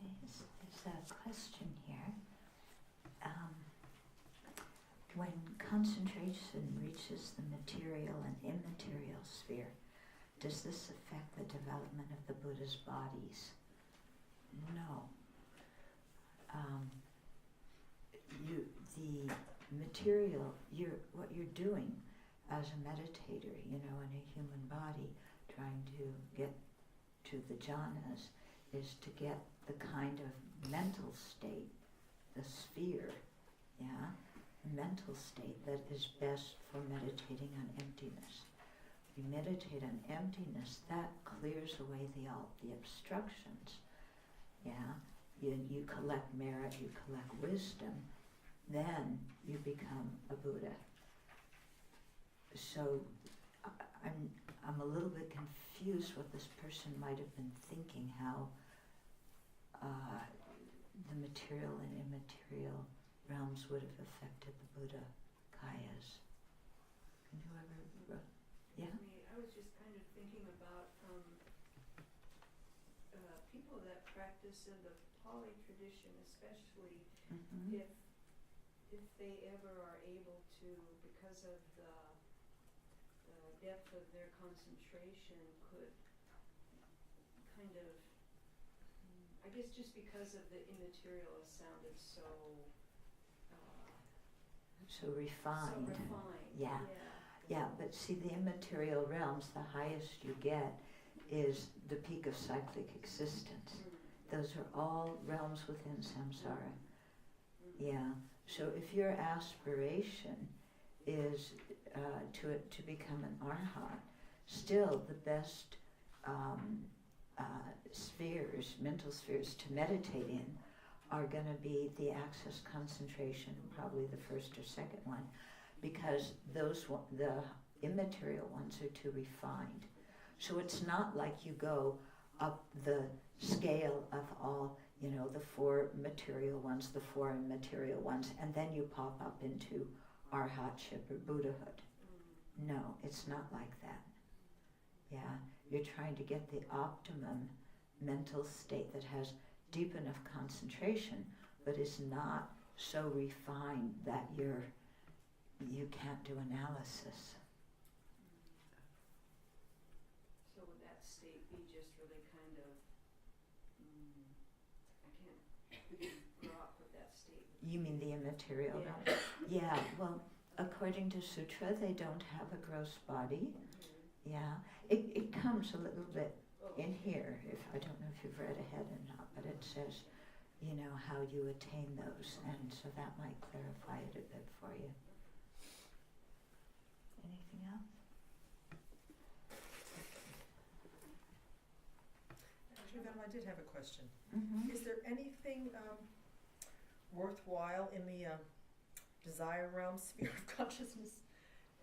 There's a question here. When concentration reaches the material and immaterial sphere, does this affect the development of the Buddha's bodies? No. The material, what you're doing as a meditator, in a human body, trying to get to the jhanas, is to get the kind of mental state, the sphere, mental state that is best for meditating on emptiness. You meditate on emptiness, that clears away the obstructions. You collect merit, you collect wisdom, then you become a Buddha. So I'm a little bit confused what this person might have been thinking, how the material and immaterial realms would have affected the Buddha Kayas. Can you ever wrote? Yeah? I was just kind of thinking about people that practice in the Pali tradition, especially if they ever are able to, because of the depth of their concentration, could kind of, I guess just because of the immaterial has sounded so refined. So refined. Yeah, but see, the immaterial realms, the highest you get is the peak of cyclic existence. Those are all realms within samsara. So if your aspiration is to become an arhat, still the best spheres, mental spheres to meditate in are going to be the access concentration, probably the first or second one, because the immaterial ones are too refined. So it's not like you go up the scale of all, the four material ones, the four immaterial ones, and then you pop up into arhatship or Buddhahood. No, it's not like that. You're trying to get the optimum mental state that has deep enough concentration, but is not so refined that you can't do analysis. So would that state be just really kind of, I can't grow up with that state? You mean the immaterial realm? Yeah, well, according to Sutra, they don't have a gross body. It comes a little bit in here, I don't know if you've read ahead or not, but it says, how you attain those, and so that might clarify it a bit for you. Anything else? Actually, Venom, I did have a question. Mm-hmm. Is there anything worthwhile in the desire realm sphere of consciousness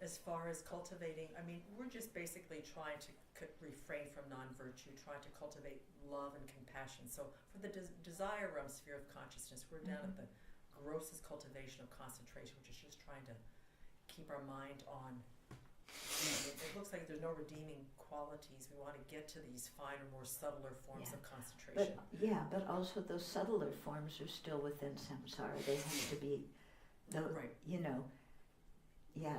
as far as cultivating? I mean, we're just basically trying to refrain from non-virtue, trying to cultivate love and compassion. So for the desire realm sphere of consciousness, we're down at the grossest cultivation of concentration, which is just trying to keep our mind on. It looks like there's no redeeming qualities. We want to get to these finer, more subtler forms of concentration. But also those subtler forms are still within samsara. They have to be,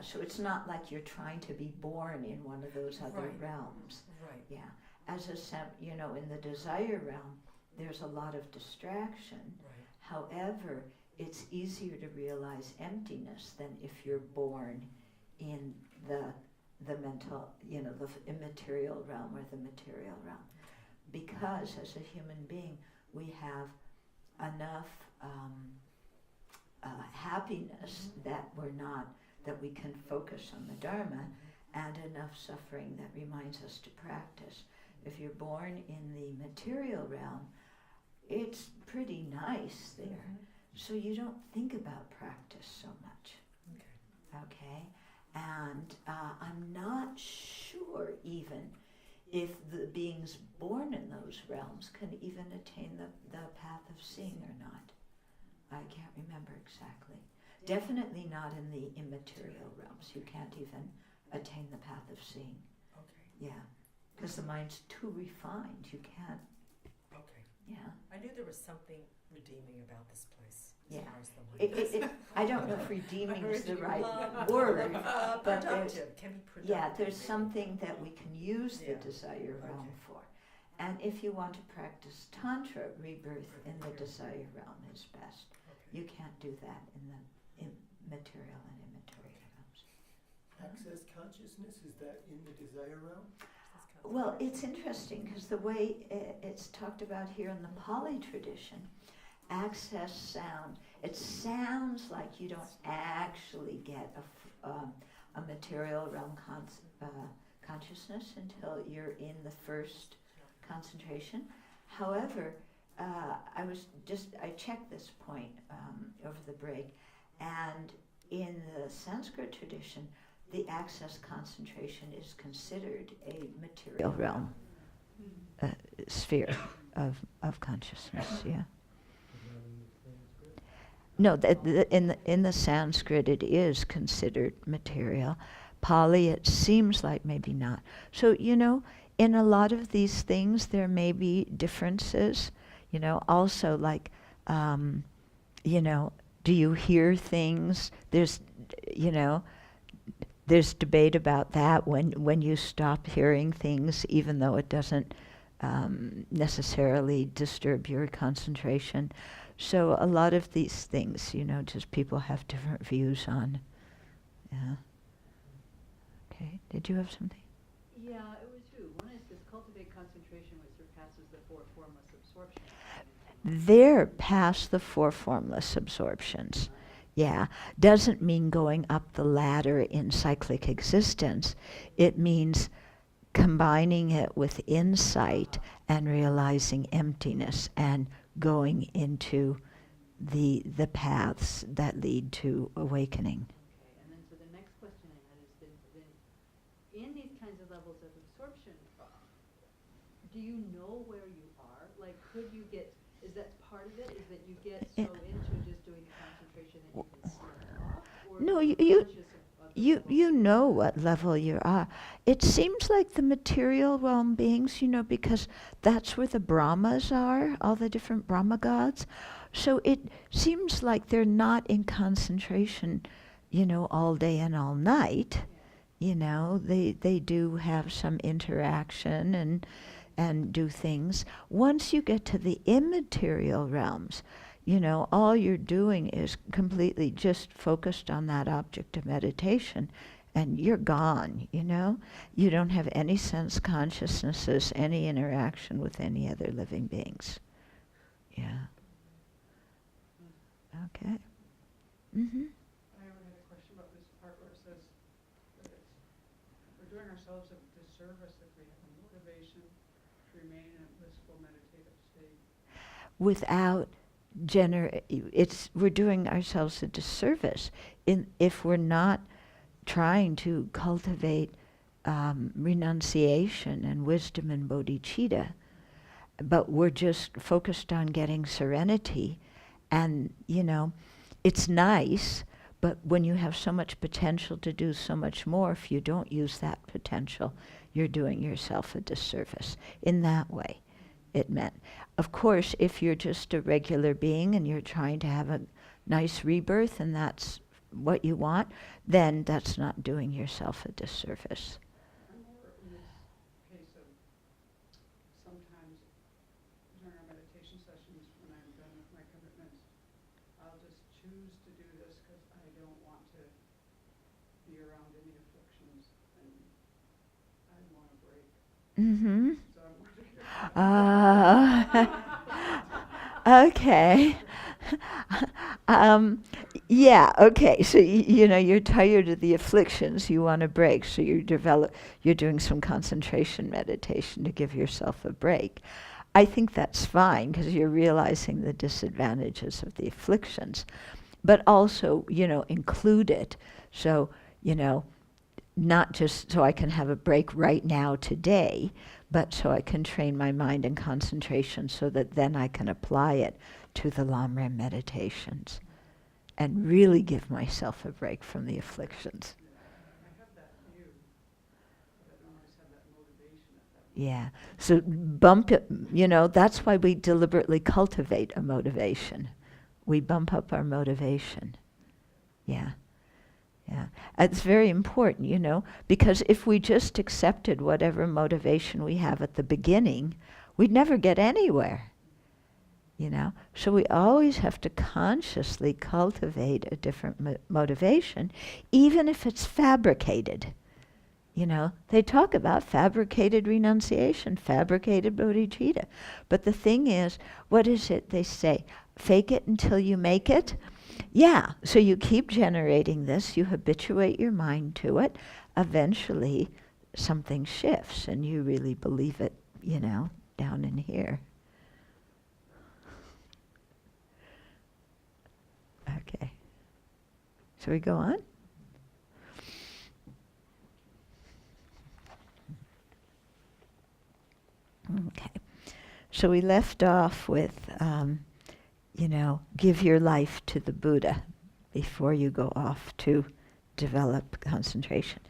so it's not like you're trying to be born in one of those other realms. Right. Yeah. As in the desire realm, there's a lot of distraction. Right. However, it's easier to realize emptiness than if you're born in the mental, the immaterial realm or the material realm. Because as a human being, we have enough happiness that we can focus on the Dharma, and enough suffering that reminds us to practice. If you're born in the material realm, it's pretty nice there, so you don't think about practice so much. Okay? And I'm not sure even if the beings born in those realms can even attain the path of seeing or not. I can't remember exactly. Definitely not in the immaterial realms. You can't even attain the path of seeing. Okay. Yeah, because the mind's too refined. You can't. Okay. Yeah. I knew there was something redeeming about this place. As Yeah. far as the mind. I don't know if redeeming is the right word, but there's, Productive, can be productive. yeah, there's maybe. something that we can use the Yeah. desire realm Okay. for. And if you want to practice Tantra, rebirth in the desire realm is best. Okay. You can't do that in the material and immaterial realms. Access consciousness, is that in the desire realm? Well, it's interesting because the way it's talked about here in the Pali tradition, access sound, it sounds like you don't actually get a material realm consciousness until you're in the first concentration. However, I checked this point over the break, and in the Sanskrit tradition, the access concentration is considered a material realm sphere of consciousness. Yeah. No, in the Sanskrit it is considered material. Pali, it seems like maybe not. So in a lot of these things there may be differences. Also like, do you hear things? There's debate about that when you stop hearing things, even though it doesn't necessarily disturb your concentration. So a lot of these things, just people have different views on. Yeah. Okay. Did you have something? Yeah, it was two. One is this cultivate concentration which surpasses the four formless absorptions. They're past the four formless absorptions. Yeah, doesn't mean going up the ladder in cyclic existence. It means combining it with insight and realizing emptiness and going into the paths that lead to awakening. Okay, and then so the next question I had is then in these kinds of levels of absorption, do you know where you are? Like, could you get, is that part of it? Is that you get so into just doing the concentration that you can slip off? Or No, are you conscious of the level? you know what level you are. It seems like the material realm beings, because that's where the Brahmas are, all the different Brahma gods. So it seems like they're not in concentration, all day and all night. They do have some interaction and do things. Once you get to the immaterial realms, all you're doing is completely just focused on that object of meditation, and you're gone, You don't have any sense consciousnesses, any interaction with any other living beings. Yeah. Okay. Mm-hmm. I had a question about this part where it says that we're doing ourselves a disservice if we have a motivation to remain in a blissful meditative state. Without we're doing ourselves a disservice if we're not trying to cultivate renunciation and wisdom and bodhicitta, but we're just focused on getting serenity. And, it's nice, but when you have so much potential to do so much more, if you don't use that potential, you're doing yourself a disservice. In that way, it meant. Of course, if you're just a regular being and you're trying to have a nice rebirth and that's what you want, then that's not doing yourself a disservice. I'm more in this case of sometimes during our meditation sessions when I'm done with my commitments, I'll just choose to do this because I don't want to be around any afflictions and I want a break. Mm-hmm. So I'm Okay. Yeah, okay. So, you're tired of the afflictions. You want a break. So you're doing some concentration meditation to give yourself a break. I think that's fine because you're realizing the disadvantages of the afflictions. But also, include it. So, not just so I can have a break right now today, but so I can train my mind and concentration so that then I can apply it to the Lamrim meditations and really give myself a break from the afflictions. I have that view, but I don't always have that motivation at that Yeah. So bump it, that's why we deliberately cultivate a motivation. We bump up our motivation. Yeah. Yeah. It's very important, because if we just accepted whatever motivation we have at the beginning, we'd never get anywhere. So we always have to consciously cultivate a different motivation, even if it's fabricated. They talk about fabricated renunciation, fabricated bodhicitta. But the thing is, what is it they say? Fake it until you make it? Yeah, so you keep generating this, you habituate your mind to it, eventually something shifts and you really believe it, down in here. Okay. Shall we go on? Okay. So we left off with, give your life to the Buddha before you go off to develop concentration.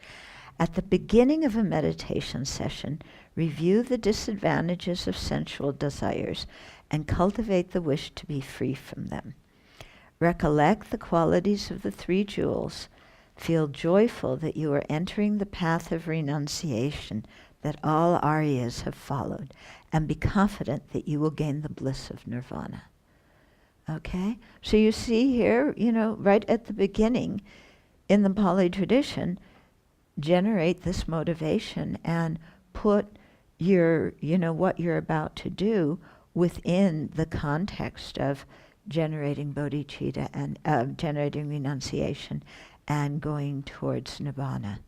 At the beginning of a meditation session, review the disadvantages of sensual desires and cultivate the wish to be free from them. Recollect the qualities of the three jewels. Feel joyful that you are entering the path of renunciation that all Aryas have followed, and be confident that you will gain the bliss of nirvana. Okay? So you see here, right at the beginning, in the Pali tradition, generate this motivation and put your, what you're about to do within the context of generating bodhicitta and generating renunciation and going towards nibbana.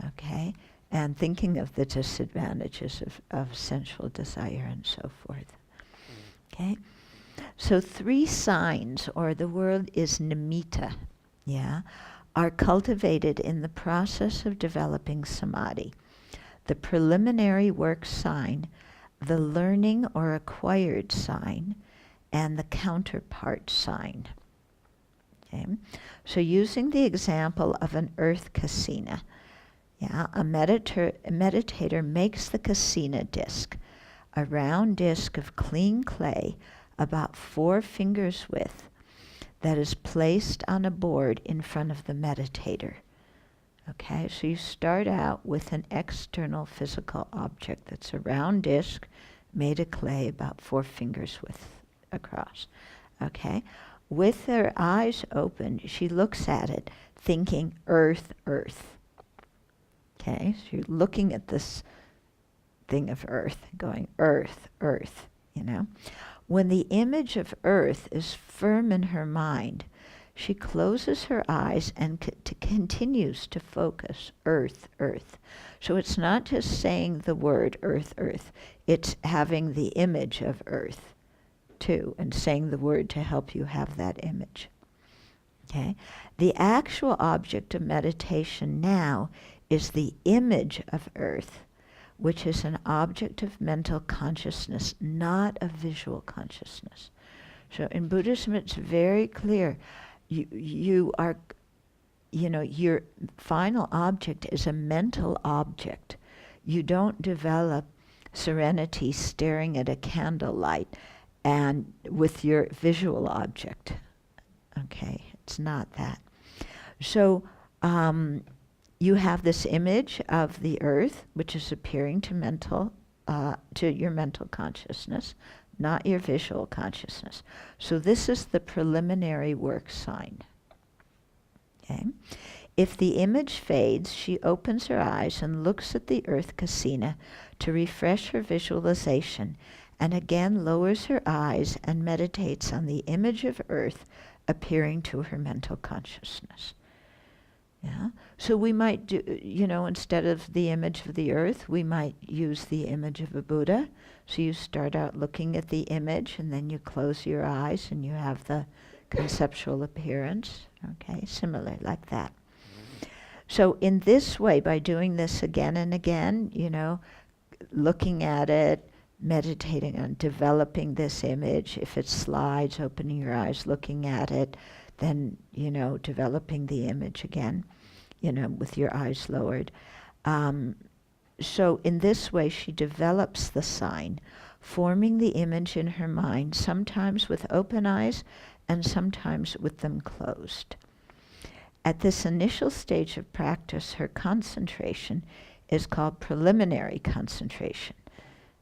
Okay? And thinking of the disadvantages of sensual desire and so forth. Okay? So 3 signs, or the word is nimitta, are cultivated in the process of developing samadhi. The preliminary work sign, the learning or acquired sign, and the counterpart sign. Okay? So using the example of an earth kasina, a meditator makes the kasina disc, a round disc of clean clay about 4 fingers width that is placed on a board in front of the meditator. Okay, so you start out with an external physical object that's a round disc made of clay about 4 fingers width across. Okay, with her eyes open, she looks at it thinking earth, earth. Okay, so you're looking at this thing of earth, going earth, earth, When the image of earth is firm in her mind, she closes her eyes and continues to focus earth, earth. So it's not just saying the word earth, earth. It's having the image of earth too, and saying the word to help you have that image. Okay? The actual object of meditation now is the image of earth, which is an object of mental consciousness, not of visual consciousness. So in Buddhism, it's very clear. You are, your final object is a mental object. You don't develop serenity staring at a candlelight and with your visual object. Okay, it's not that. So you have this image of the earth, which is appearing to your mental consciousness, not your visual consciousness. So this is the preliminary work sign. Okay? If the image fades, she opens her eyes and looks at the earth kasina to refresh her visualization, and again lowers her eyes and meditates on the image of earth appearing to her mental consciousness. Yeah. So we might do, instead of the image of the earth, we might use the image of a Buddha. So you start out looking at the image, and then you close your eyes, and you have the conceptual appearance. Okay, similar, like that. So in this way, by doing this again and again, looking at it, meditating on developing this image, if it slides, opening your eyes, looking at it, then, developing the image again, with your eyes lowered. So in this way, she develops the sign, forming the image in her mind, sometimes with open eyes and sometimes with them closed. At this initial stage of practice, her concentration is called preliminary concentration.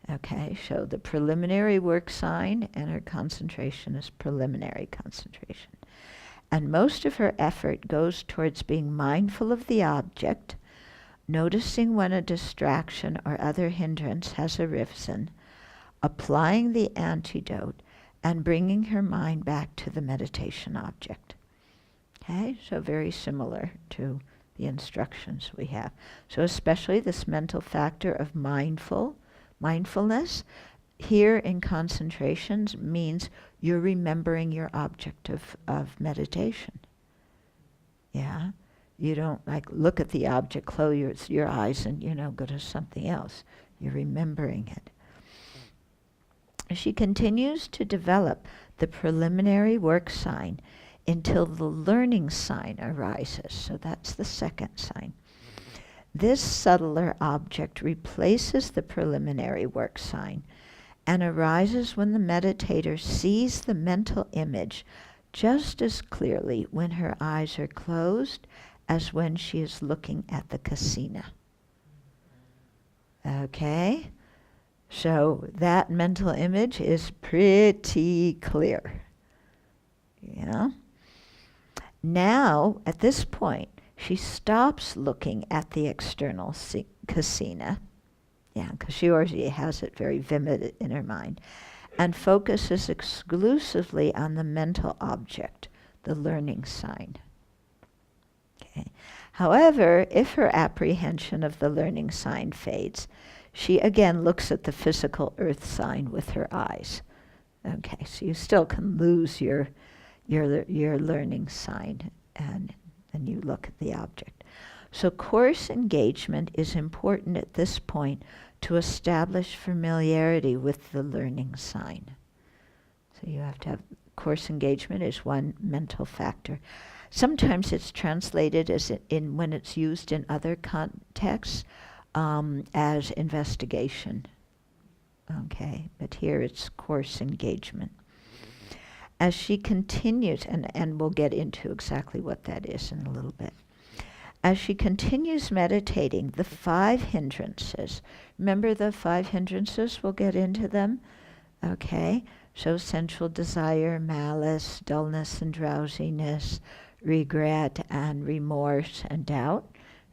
Okay, so the preliminary work sign and her concentration is preliminary concentration. And most of her effort goes towards being mindful of the object, noticing when a distraction or other hindrance has arisen, applying the antidote, and bringing her mind back to the meditation object. Okay, so very similar to the instructions we have. So especially this mental factor of mindfulness, here in concentrations means you're remembering your object of meditation. Yeah, you don't like look at the object, close your eyes and, go to something else. You're remembering it. She continues to develop the preliminary work sign until the learning sign arises. So that's the second sign. This subtler object replaces the preliminary work sign and arises when the meditator sees the mental image just as clearly when her eyes are closed as when she is looking at the kasina. Okay? So that mental image is pretty clear. Yeah? Now, at this point, she stops looking at the external kasina, because she already has it very vivid in her mind, and focuses exclusively on the mental object, the learning sign. Okay. However, if her apprehension of the learning sign fades, she again looks at the physical earth sign with her eyes. Okay, so you still can lose your learning sign and you look at the object. So course engagement is important at this point to establish familiarity with the learning sign. So you have to have course engagement is one mental factor. Sometimes it's translated as when it's used in other contexts as investigation. Okay, but here it's course engagement. As she continues, and we'll get into exactly what that is in a little bit. As she continues meditating, the 5 hindrances, remember the 5 hindrances? We'll get into them. Okay, so sensual desire, malice, dullness and drowsiness, regret and remorse and doubt.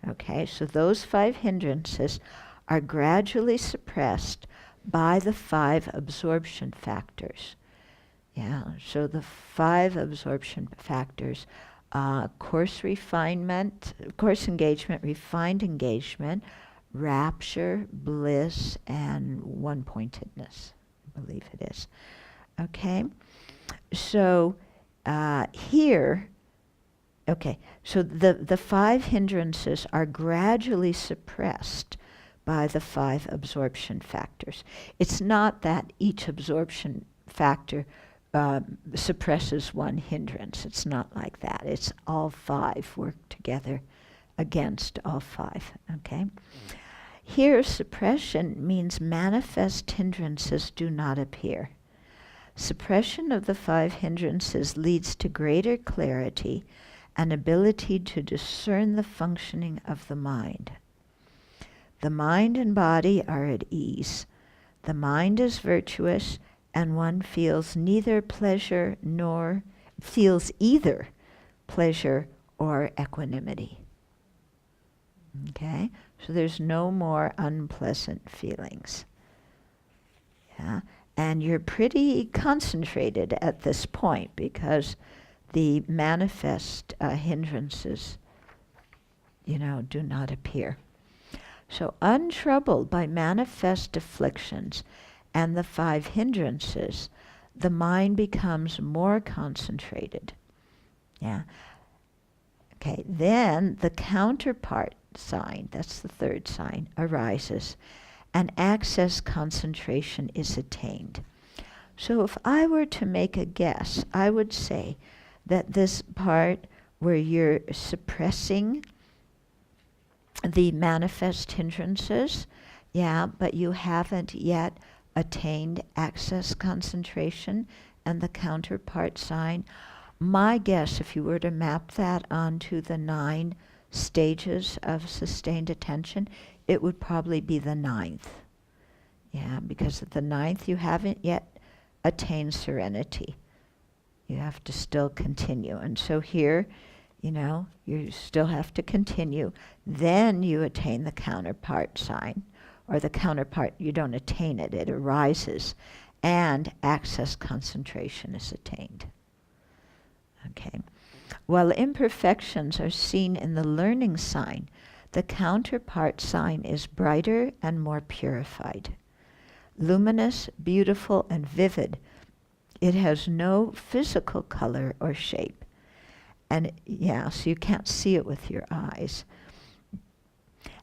Okay, so those 5 hindrances are gradually suppressed by the 5 absorption factors. Yeah, so the 5 absorption factors, course engagement, refined engagement, rapture, bliss, and one-pointedness, I believe it is. Okay, so here, okay, so the 5 hindrances are gradually suppressed by the 5 absorption factors. It's not that each absorption factor suppresses one hindrance. It's not like that. It's all 5 work together against all 5. Okay? Here, suppression means manifest hindrances do not appear. Suppression of the 5 hindrances leads to greater clarity and ability to discern the functioning of the mind. The mind and body are at ease. The mind is virtuous, and one feels either pleasure or equanimity. Okay? So there's no more unpleasant feelings. Yeah? And you're pretty concentrated at this point because the manifest hindrances, do not appear. So untroubled by manifest afflictions and the 5 hindrances, the mind becomes more concentrated. Yeah. Okay, then the counterpart sign, that's the 3rd sign, arises, and access concentration is attained. So if I were to make a guess, I would say that this part where you're suppressing the manifest hindrances, yeah, but you haven't yet attained access concentration and the counterpart sign. My guess, if you were to map that onto the 9 stages of sustained attention, it would probably be the 9th. Yeah, because at the 9th you haven't yet attained serenity. You have to still continue. And so here, you still have to continue. Then you attain the counterpart sign, or the counterpart, you don't attain it, it arises, and access concentration is attained. Okay. While imperfections are seen in the learning sign, the counterpart sign is brighter and more purified. Luminous, beautiful, and vivid, it has no physical color or shape. And so you can't see it with your eyes.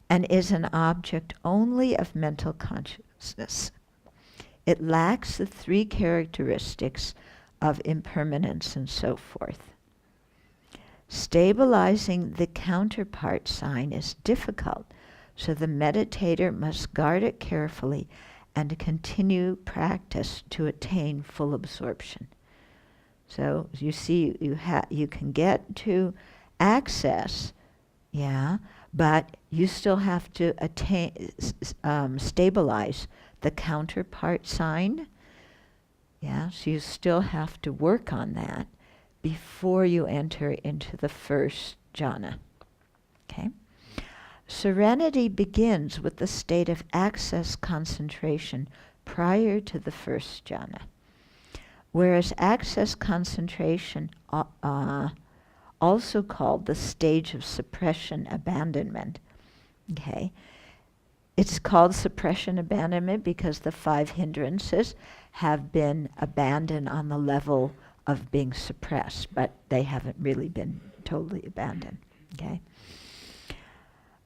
And is an object only of mental consciousness. It lacks the 3 characteristics of impermanence and so forth. Stabilizing the counterpart sign is difficult, so the meditator must guard it carefully and continue practice to attain full absorption. So you see, you can get to access, but you still have to stabilize the counterpart sign. So you still have to work on that before you enter into the first jhana. Okay? Serenity begins with the state of access concentration prior to the first jhana. Whereas access concentration, also called the stage of suppression abandonment, okay? It's called suppression abandonment because the 5 hindrances have been abandoned on the level of being suppressed, but they haven't really been totally abandoned, okay?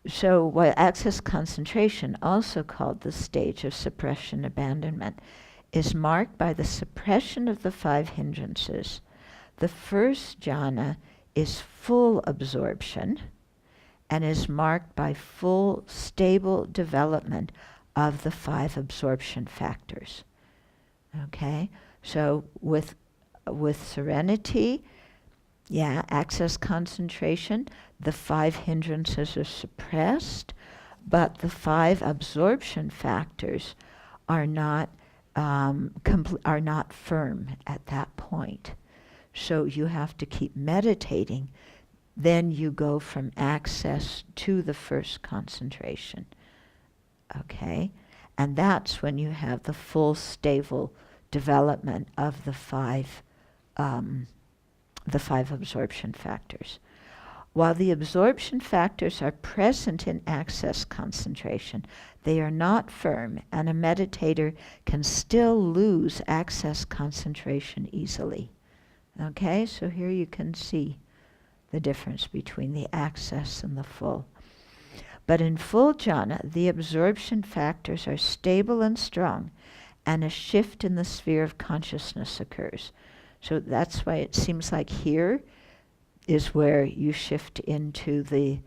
So while access concentration, also called the stage of suppression abandonment, is marked by the suppression of the 5 hindrances, the first jhana is full absorption and is marked by full, stable development of the 5 absorption factors. Okay? So with serenity, access concentration, the 5 hindrances are suppressed, but the 5 absorption factors are not firm at that point. So you have to keep meditating. Then you go from access to the first concentration. Okay? And that's when you have the full stable development of the 5 absorption factors. While the absorption factors are present in access concentration, they are not firm, and a meditator can still lose access concentration easily. Okay, so here you can see the difference between the access and the full. But in full jhana, the absorption factors are stable and strong, and a shift in the sphere of consciousness occurs. So that's why it seems like here is where you shift into the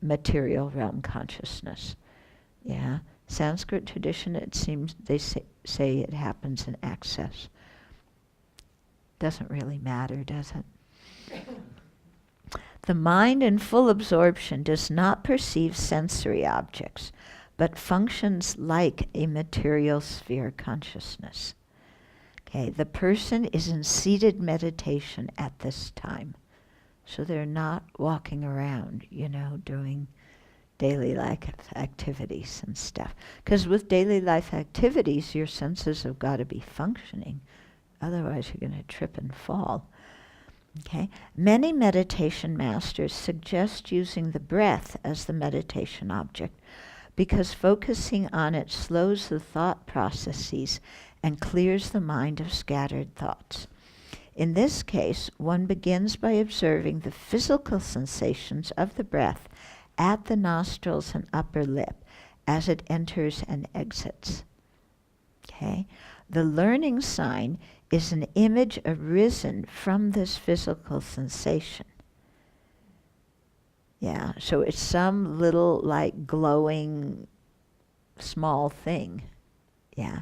material realm consciousness. Yeah, Sanskrit tradition, it seems they say it happens in access. Doesn't really matter, does it? The mind in full absorption does not perceive sensory objects, but functions like a material sphere consciousness. Okay, the person is in seated meditation at this time. So they're not walking around, doing daily life activities and stuff. Because with daily life activities, your senses have got to be functioning. Otherwise, you're going to trip and fall. Okay? Many meditation masters suggest using the breath as the meditation object because focusing on it slows the thought processes and clears the mind of scattered thoughts. In this case, one begins by observing the physical sensations of the breath at the nostrils and upper lip as it enters and exits. Okay? The learning sign is an image arisen from this physical sensation. Yeah, so it's some little like glowing small thing. Yeah.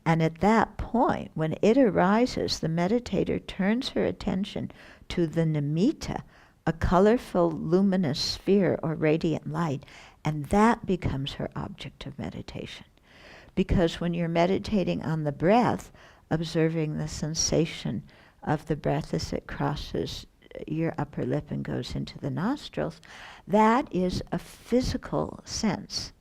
And at that point, when it arises, the meditator turns her attention to the nimitta, a colorful, luminous sphere or radiant light, and that becomes her object of meditation. Because when you're meditating on the breath, observing the sensation of the breath as it crosses your upper lip and goes into the nostrils, that is a physical sense.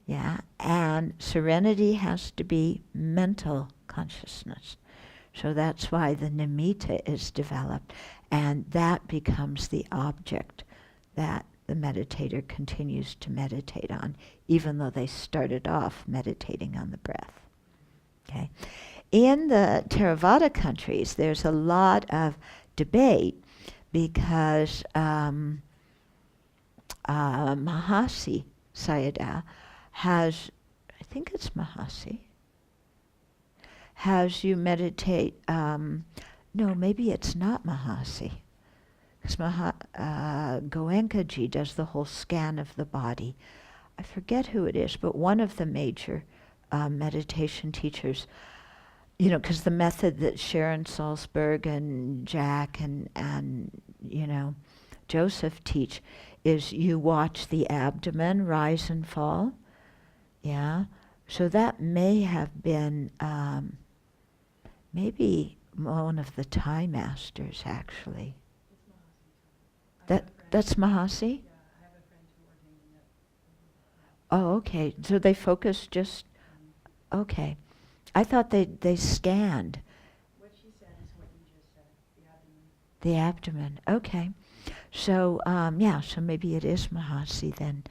Yeah, and serenity has to be mental consciousness. So that's why the nimitta is developed, and that becomes the object that the meditator continues to meditate on, even though they started off meditating on the breath. Okay. In the Theravada countries, there's a lot of debate because Mahasi Sayadaw has, I think it's Mahasi, has you meditate, no, maybe it's not Mahasi, because Goenkaji does the whole scan of the body. I forget who it is, but one of the major meditation teachers, you know, because the method that Sharon Salzberg and Jack and you know, Joseph teach is you watch the abdomen rise and fall. Yeah, so that may have been maybe one of the Thai masters, actually. That's Mahasi? Yeah, I have a friend who ordained in that. Oh, okay. So they focus just, okay. I thought they scanned. What she said is what you just said, the abdomen. The abdomen, okay. So, yeah, so maybe it is Mahasi then.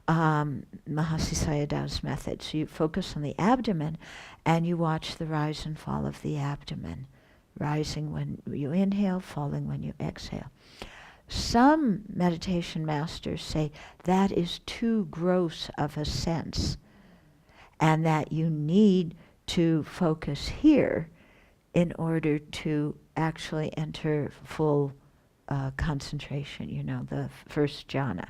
Mahasi Sayadaw's method. So you focus on the abdomen and you watch the rise and fall of the abdomen. Rising when you inhale, falling when you exhale. Some meditation masters say that is too gross of a sense and that you need to focus here in order to actually enter full concentration, you know, the first jhana.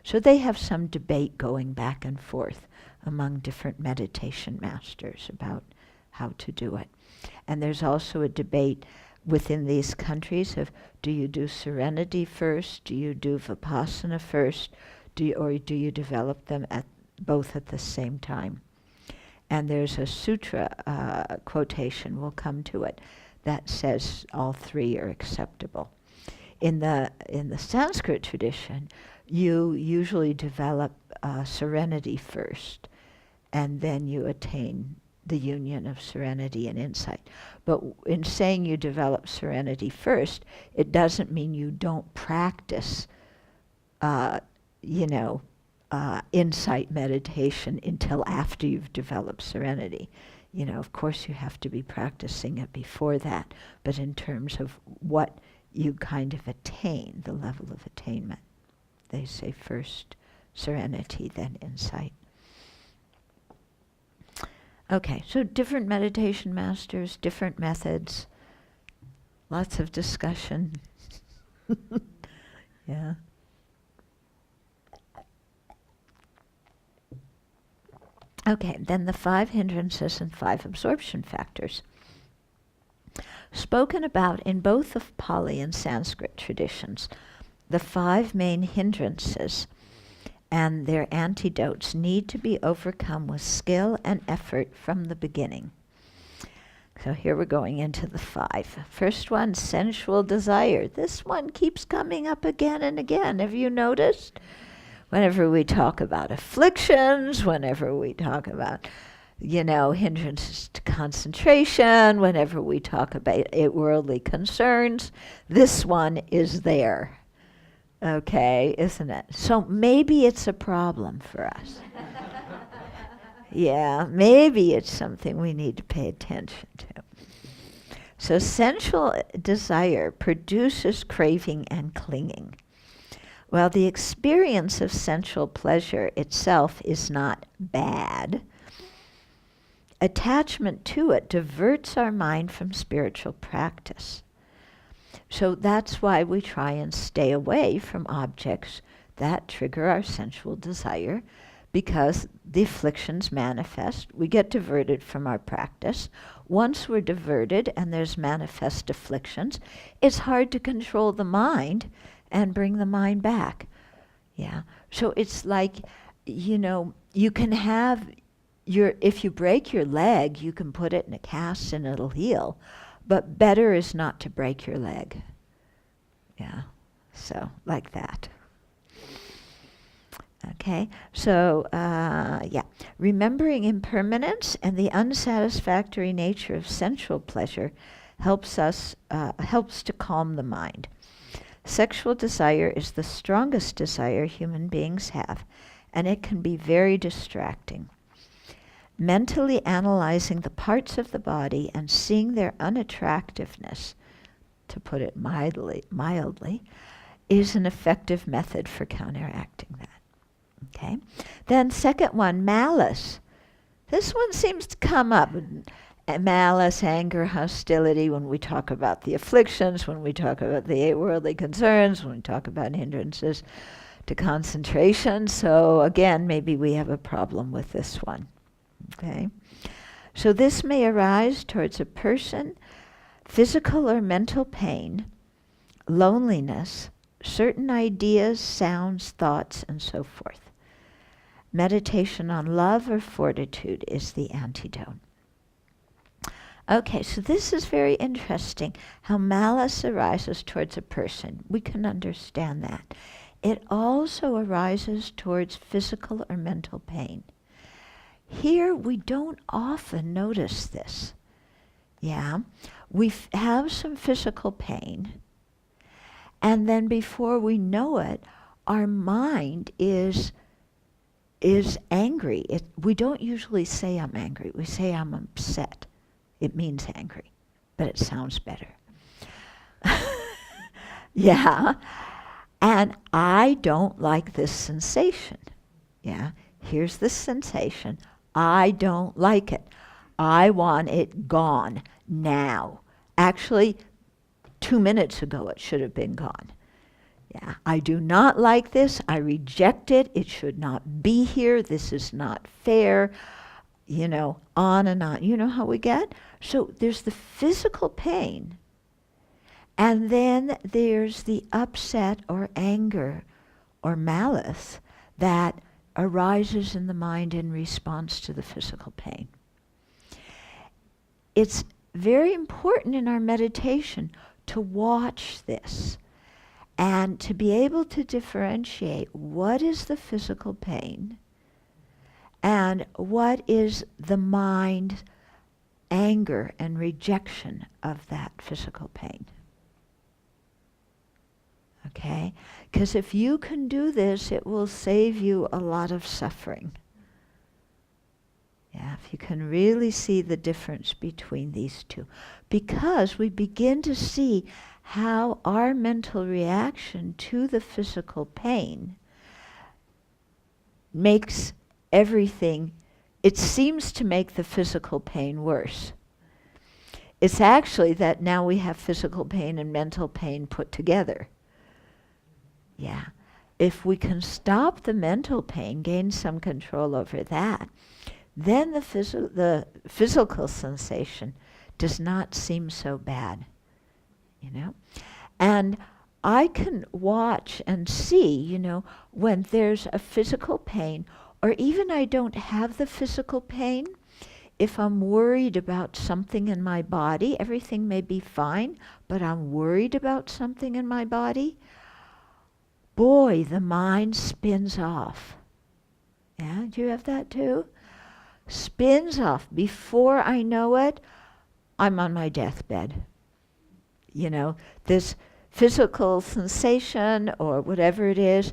So they have some debate going back and forth among different meditation masters about how to do it. And there's also a debate within these countries of, do you do serenity first? Do you do vipassana first? Or do you develop them both at the same time? And there's a sutra quotation, we'll come to it, that says all three are acceptable. In the Sanskrit tradition, you usually develop serenity first, and then you attain the union of serenity and insight. But in saying you develop serenity first, it doesn't mean you don't practice, insight meditation until after you've developed serenity. You know, of course you have to be practicing it before that, but in terms of what you kind of attain, the level of attainment, they say first serenity, then insight. Okay, so different meditation masters, different methods, lots of discussion. Yeah. Okay, then the 5 hindrances and 5 absorption factors. Spoken about in both the Pali and Sanskrit traditions, the 5 main hindrances and their antidotes need to be overcome with skill and effort from the beginning. So here we're going into the 5. First one, sensual desire. This one keeps coming up again and again. Have you noticed? Whenever we talk about afflictions, whenever we talk about, hindrances to concentration, whenever we talk about worldly concerns, this one is there. Okay, isn't it? So maybe it's a problem for us. Yeah, maybe it's something we need to pay attention to. So sensual desire produces craving and clinging. Well, the experience of sensual pleasure itself is not bad. Attachment to it diverts our mind from spiritual practice. So that's why we try and stay away from objects that trigger our sensual desire, because the afflictions manifest. We get diverted from our practice. Once we're diverted and there's manifest afflictions, it's hard to control the mind and bring the mind back. Yeah. So it's like, you can have if you break your leg, you can put it in a cast and it'll heal. But better is not to break your leg. Yeah. So, like that. Okay, so remembering impermanence and the unsatisfactory nature of sensual pleasure helps to calm the mind. Sexual desire is the strongest desire human beings have, and it can be very distracting. Mentally analyzing the parts of the body and seeing their unattractiveness, to put it mildly, is an effective method for counteracting that. Okay. Then second one, malice. This one seems to come up. Malice, anger, hostility, when we talk about the afflictions, when we talk about the 8 worldly concerns, when we talk about hindrances to concentration. So again, maybe we have a problem with this one. Okay. So this may arise towards a person, physical or mental pain, loneliness, certain ideas, sounds, thoughts, and so forth. Meditation on love or fortitude is the antidote. Okay, so this is very interesting, how malice arises towards a person. We can understand that. It also arises towards physical or mental pain. Here, we don't often notice this. Yeah, we have some physical pain, and then before we know it, our mind is angry. We don't usually say I'm angry. We say I'm upset. It means angry, but it sounds better. Yeah. And I don't like this sensation. Yeah. Here's the sensation. I don't like it. I want it gone now. Actually, 2 minutes ago it should have been gone. Yeah, I do not like this. I reject it. It should not be here. This is not fair. On and on. You know how we get? So there's the physical pain, and then there's the upset or anger or malice that arises in the mind in response to the physical pain. It's very important in our meditation to watch this and to be able to differentiate what is the physical pain and what is the mind anger and rejection of that physical pain. Okay? Because if you can do this, it will save you a lot of suffering. Yeah, if you can really see the difference between these two. Because we begin to see how our mental reaction to the physical pain makes everything, it seems to make the physical pain worse. It's actually that now we have physical pain and mental pain put together. Yeah. If we can stop the mental pain, gain some control over that, then the physical sensation does not seem so bad. And I can watch and see, when there's a physical pain, or even I don't have the physical pain, if I'm worried about something in my body, everything may be fine, but I'm worried about something in my body, boy, the mind spins off. Yeah, do you have that too? Spins off. Before I know it, I'm on my deathbed. This physical sensation or whatever it is,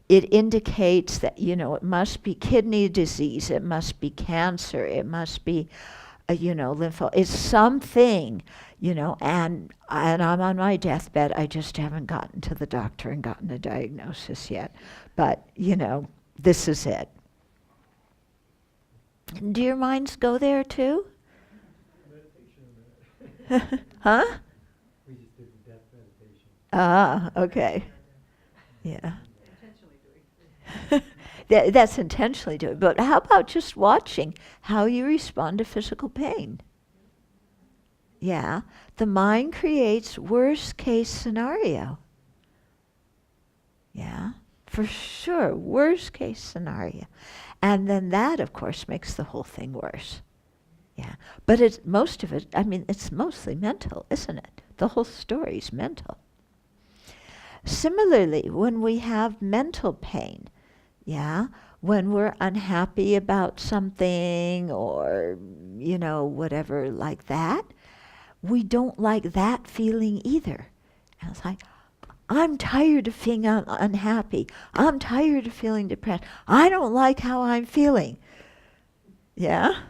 it indicates that, it must be kidney disease, it must be cancer, it must be, lymphoma. It's something, and I'm on my deathbed. I just haven't gotten to the doctor and gotten a diagnosis yet. But, this is it. Do your minds go there too? Huh? We just did the death meditation. Ah, okay. Yeah. Intentionally doing. That's intentionally doing. But how about just watching how you respond to physical pain? Yeah. The mind creates worst case scenario. Yeah. For sure. Worst case scenario. And then that, of course, makes the whole thing worse. Yeah. But it's most of it, I mean, it's mostly mental, isn't it? The whole story's mental. Similarly, when we have mental pain, yeah, when we're unhappy about something or, whatever like that, we don't like that feeling either. And it's like, I'm tired of feeling unhappy. I'm tired of feeling depressed. I don't like how I'm feeling. Yeah?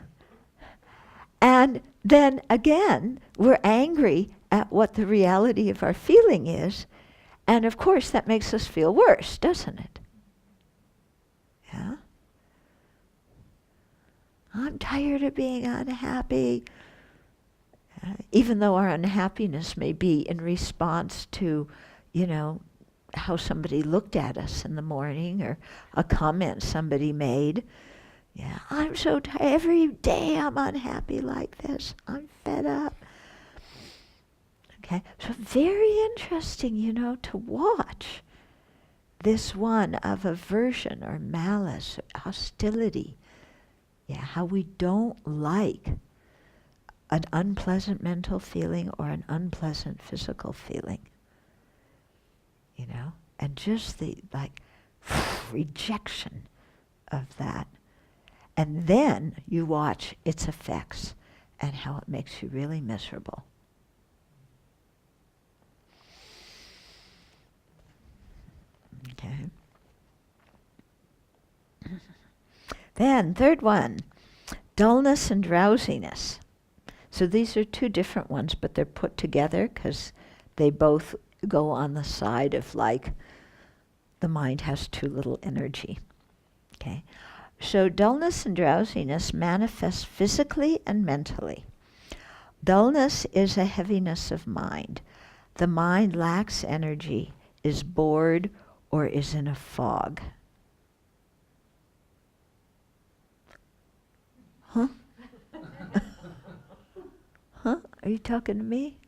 And then again, we're angry at what the reality of our feeling is. And of course, that makes us feel worse, doesn't it? Yeah? I'm tired of being unhappy. Even though our unhappiness may be in response to, how somebody looked at us in the morning or a comment somebody made. Yeah, I'm so tired. Every day I'm unhappy like this. I'm fed up. Okay, so very interesting, to watch this one of aversion or malice or hostility. Yeah, how we don't like an unpleasant mental feeling or an unpleasant physical feeling. And just the rejection of that. And then you watch its effects and how it makes you really miserable. Okay. Then, third one, dullness and drowsiness. So these are two different ones, but they're put together because they both go on the side of the mind has too little energy. Okay. So dullness and drowsiness manifest physically and mentally. Dullness is a heaviness of mind. The mind lacks energy, is bored, or is in a fog. Huh? Huh? Are you talking to me?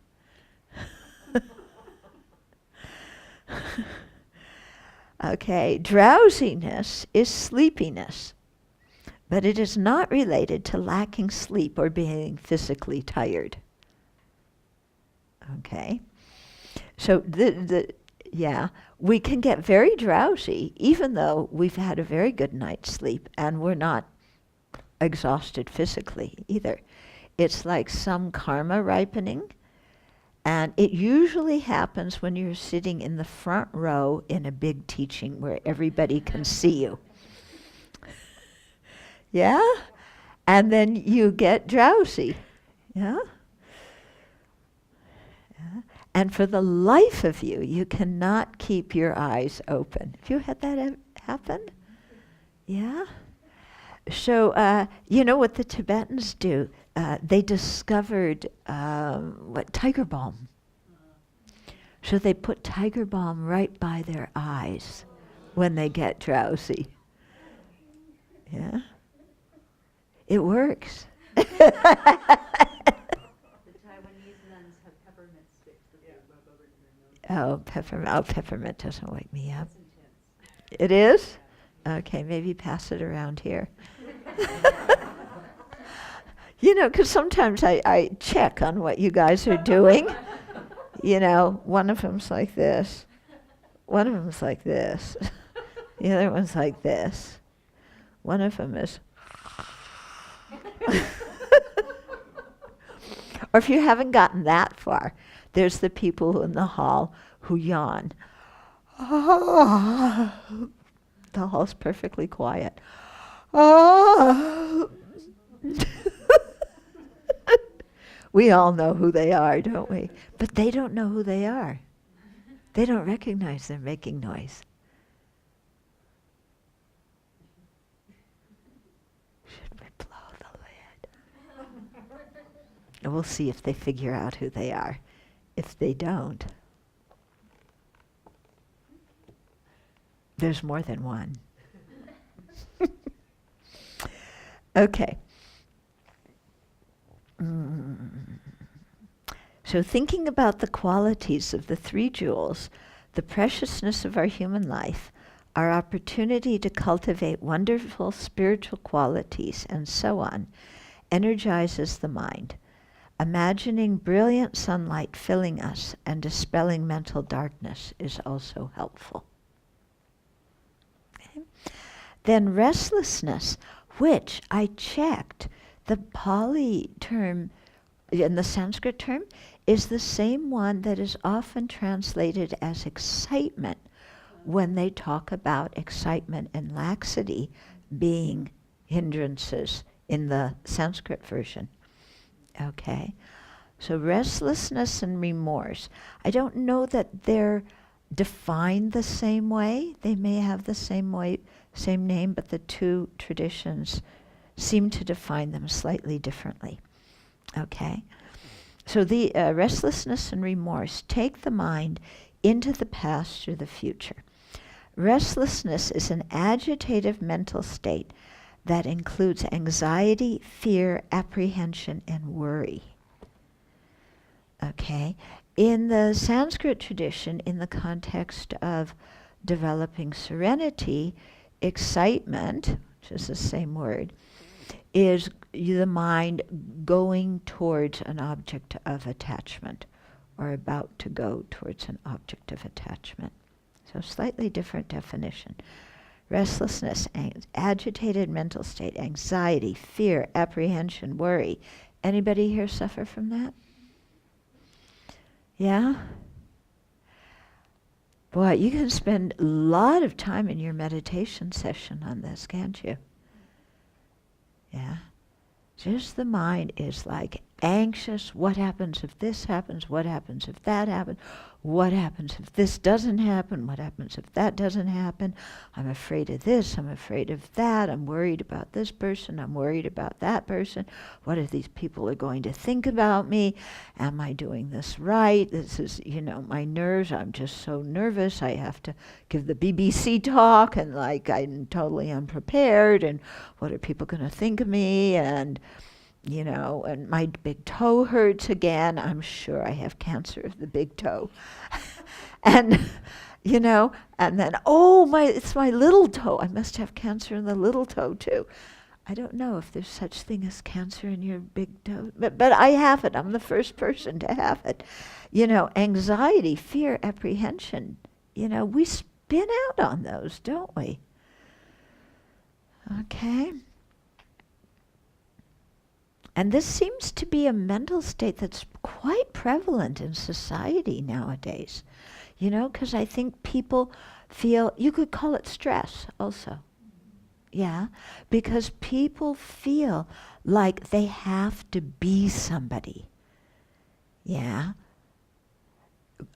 Okay, drowsiness is sleepiness, but it is not related to lacking sleep or being physically tired. Okay, so we can get very drowsy even though we've had a very good night's sleep and we're not exhausted physically either. It's like some karma ripening. And it usually happens when you're sitting in the front row in a big teaching where everybody can see you. Yeah? And then you get drowsy. Yeah? Yeah? And for the life of you, you cannot keep your eyes open. Have you had that happen? Yeah? So, you know what the Tibetans do? They discovered tiger balm. So they put tiger balm right by their eyes when they get drowsy. Yeah? It works. The Taiwanese nuns have peppermint sticks that they rub over their nose. Peppermint doesn't wake me up. That's intense. It is? Okay, maybe pass it around here. Because sometimes I check on what you guys are doing. One of them's like this. One of them's like this. The other one's like this. One of them is... Or if you haven't gotten that far, there's the people in the hall who yawn. The hall's perfectly quiet. We all know who they are, don't we? But they don't know who they are. They don't recognize they're making noise. Should we blow the lid? And we'll see if they figure out who they are. If they don't, There's more than one. Okay. So thinking about the qualities of the three jewels, the preciousness of our human life, our opportunity to cultivate wonderful spiritual qualities, and so on, energizes the mind. Imagining brilliant sunlight filling us and dispelling mental darkness is also helpful. Okay. Then restlessness, which I checked, the Pali term and the Sanskrit term is the same one that is often translated as excitement when they talk about excitement and laxity being hindrances in the Sanskrit version. Okay, so restlessness and remorse. I don't know that they're defined the same way. They may have the same name, but the two traditions seem to define them slightly differently. Okay, so the restlessness and remorse take the mind into the past or the future. Restlessness is an agitative mental state that includes anxiety, fear, apprehension, and worry. Okay, in the Sanskrit tradition, in the context of developing serenity, excitement, which is the same word, is the mind going towards an object of attachment or about to go towards an object of attachment. So slightly different definition. Restlessness, agitated mental state, anxiety, fear, apprehension, worry. Anybody here suffer from that? Yeah? Boy, you can spend a lot of time in your meditation session on this, can't you? Yeah? Just the mind is like anxious. What happens if this happens? What happens if that happens? What happens if this doesn't happen? What happens if that doesn't happen? I'm afraid of this. I'm afraid of that. I'm worried about this person. I'm worried about that person. What if these people are going to think about me? Am I doing this right? This is, my nerves. I'm just so nervous. I have to give the BBC talk and I'm totally unprepared. And what are people going to think of me? And and my big toe hurts again. I'm sure I have cancer of the big toe. And, and then, it's my little toe. I must have cancer in the little toe too. I don't know if there's such thing as cancer in your big toe, but I have it. I'm the first person to have it. Anxiety, fear, apprehension, we spin out on those, don't we? Okay. And this seems to be a mental state that's quite prevalent in society nowadays, because I think people feel, you could call it stress also, yeah, because people feel like they have to be somebody, yeah.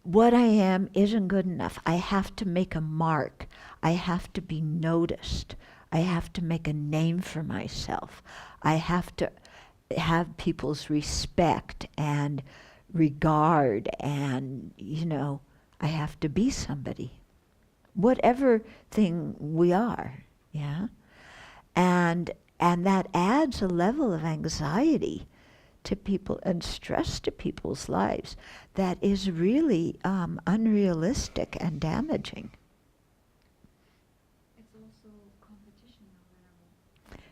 What I am isn't good enough. I have to make a mark. I have to be noticed. I have to make a name for myself. I have to have people's respect and regard, and I have to be somebody, whatever thing we are, yeah, and that adds a level of anxiety to people and stress to people's lives that is really unrealistic and damaging. It's also competition now. It's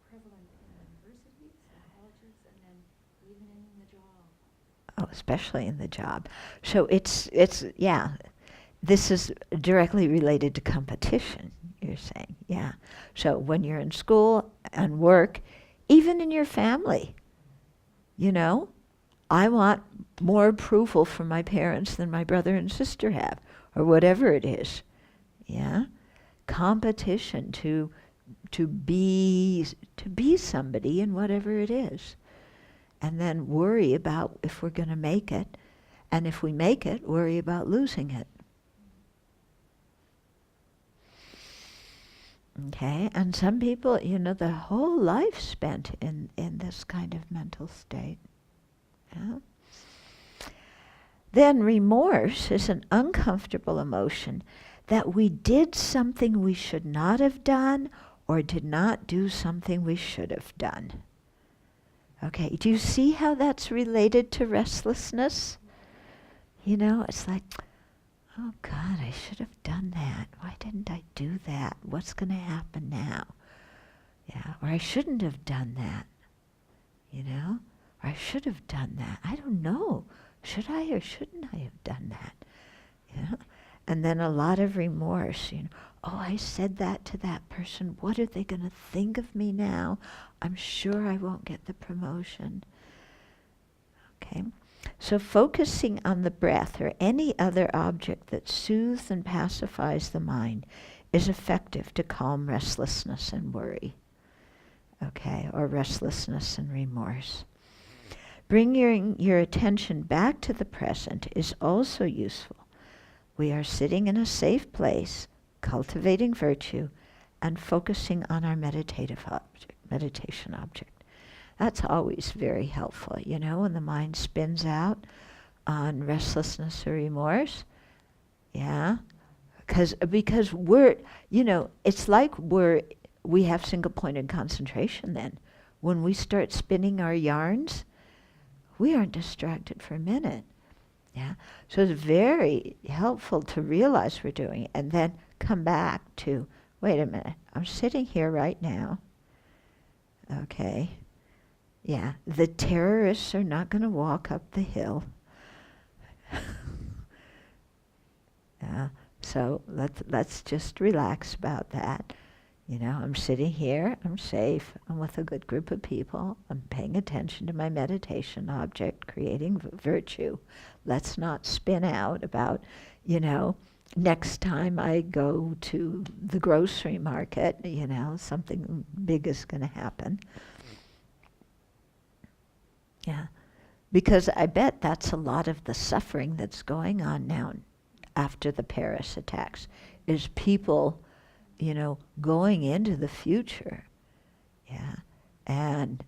prevalent in universities and colleges, and then even in the job. Oh, especially in the job. So it's yeah, this is directly related to competition, you're saying, yeah. So when you're in school and work, even in your family, I want more approval from my parents than my brother and sister have, or whatever it is, yeah. Competition to be somebody in whatever it is, and then worry about if we're going to make it, and if we make it, worry about losing it. Okay, and some people, their whole life spent in this kind of mental state. Yeah. Then remorse is an uncomfortable emotion that we did something we should not have done or did not do something we should have done. Okay, do you see how that's related to restlessness? You know, it's like, oh God, I should have done that. Why didn't I do that? What's going to happen now? Yeah, or I shouldn't have done that. You know, or I should have done that. I don't know. Should I or shouldn't I have done that? You know? And then a lot of remorse, you know. Oh, I said that to that person. What are they going to think of me now? I'm sure I won't get the promotion. Okay. So focusing on the breath or any other object that soothes and pacifies the mind is effective to calm restlessness and worry. Okay, or restlessness and remorse. Bringing your attention back to the present is also useful. We are sitting in a safe place, cultivating virtue, and focusing on our meditation object. That's always very helpful, you know, when the mind spins out on restlessness or remorse. Yeah, because we're, you know, it's like we have single-pointed concentration then. When we start spinning our yarns, we aren't distracted for a minute. Yeah, so it's very helpful to realize we're doing it and then come back to, wait a minute, I'm sitting here right now. Okay. Yeah, the terrorists are not going to walk up the hill. Yeah, so let's just relax about that. You know, I'm sitting here, I'm safe, I'm with a good group of people, I'm paying attention to my meditation object, creating virtue. Let's not spin out about, you know, next time I go to the grocery market, you know, something big is going to happen. Yeah, because I bet that's a lot of the suffering that's going on now after the Paris attacks, is people, you know, going into the future. Yeah, and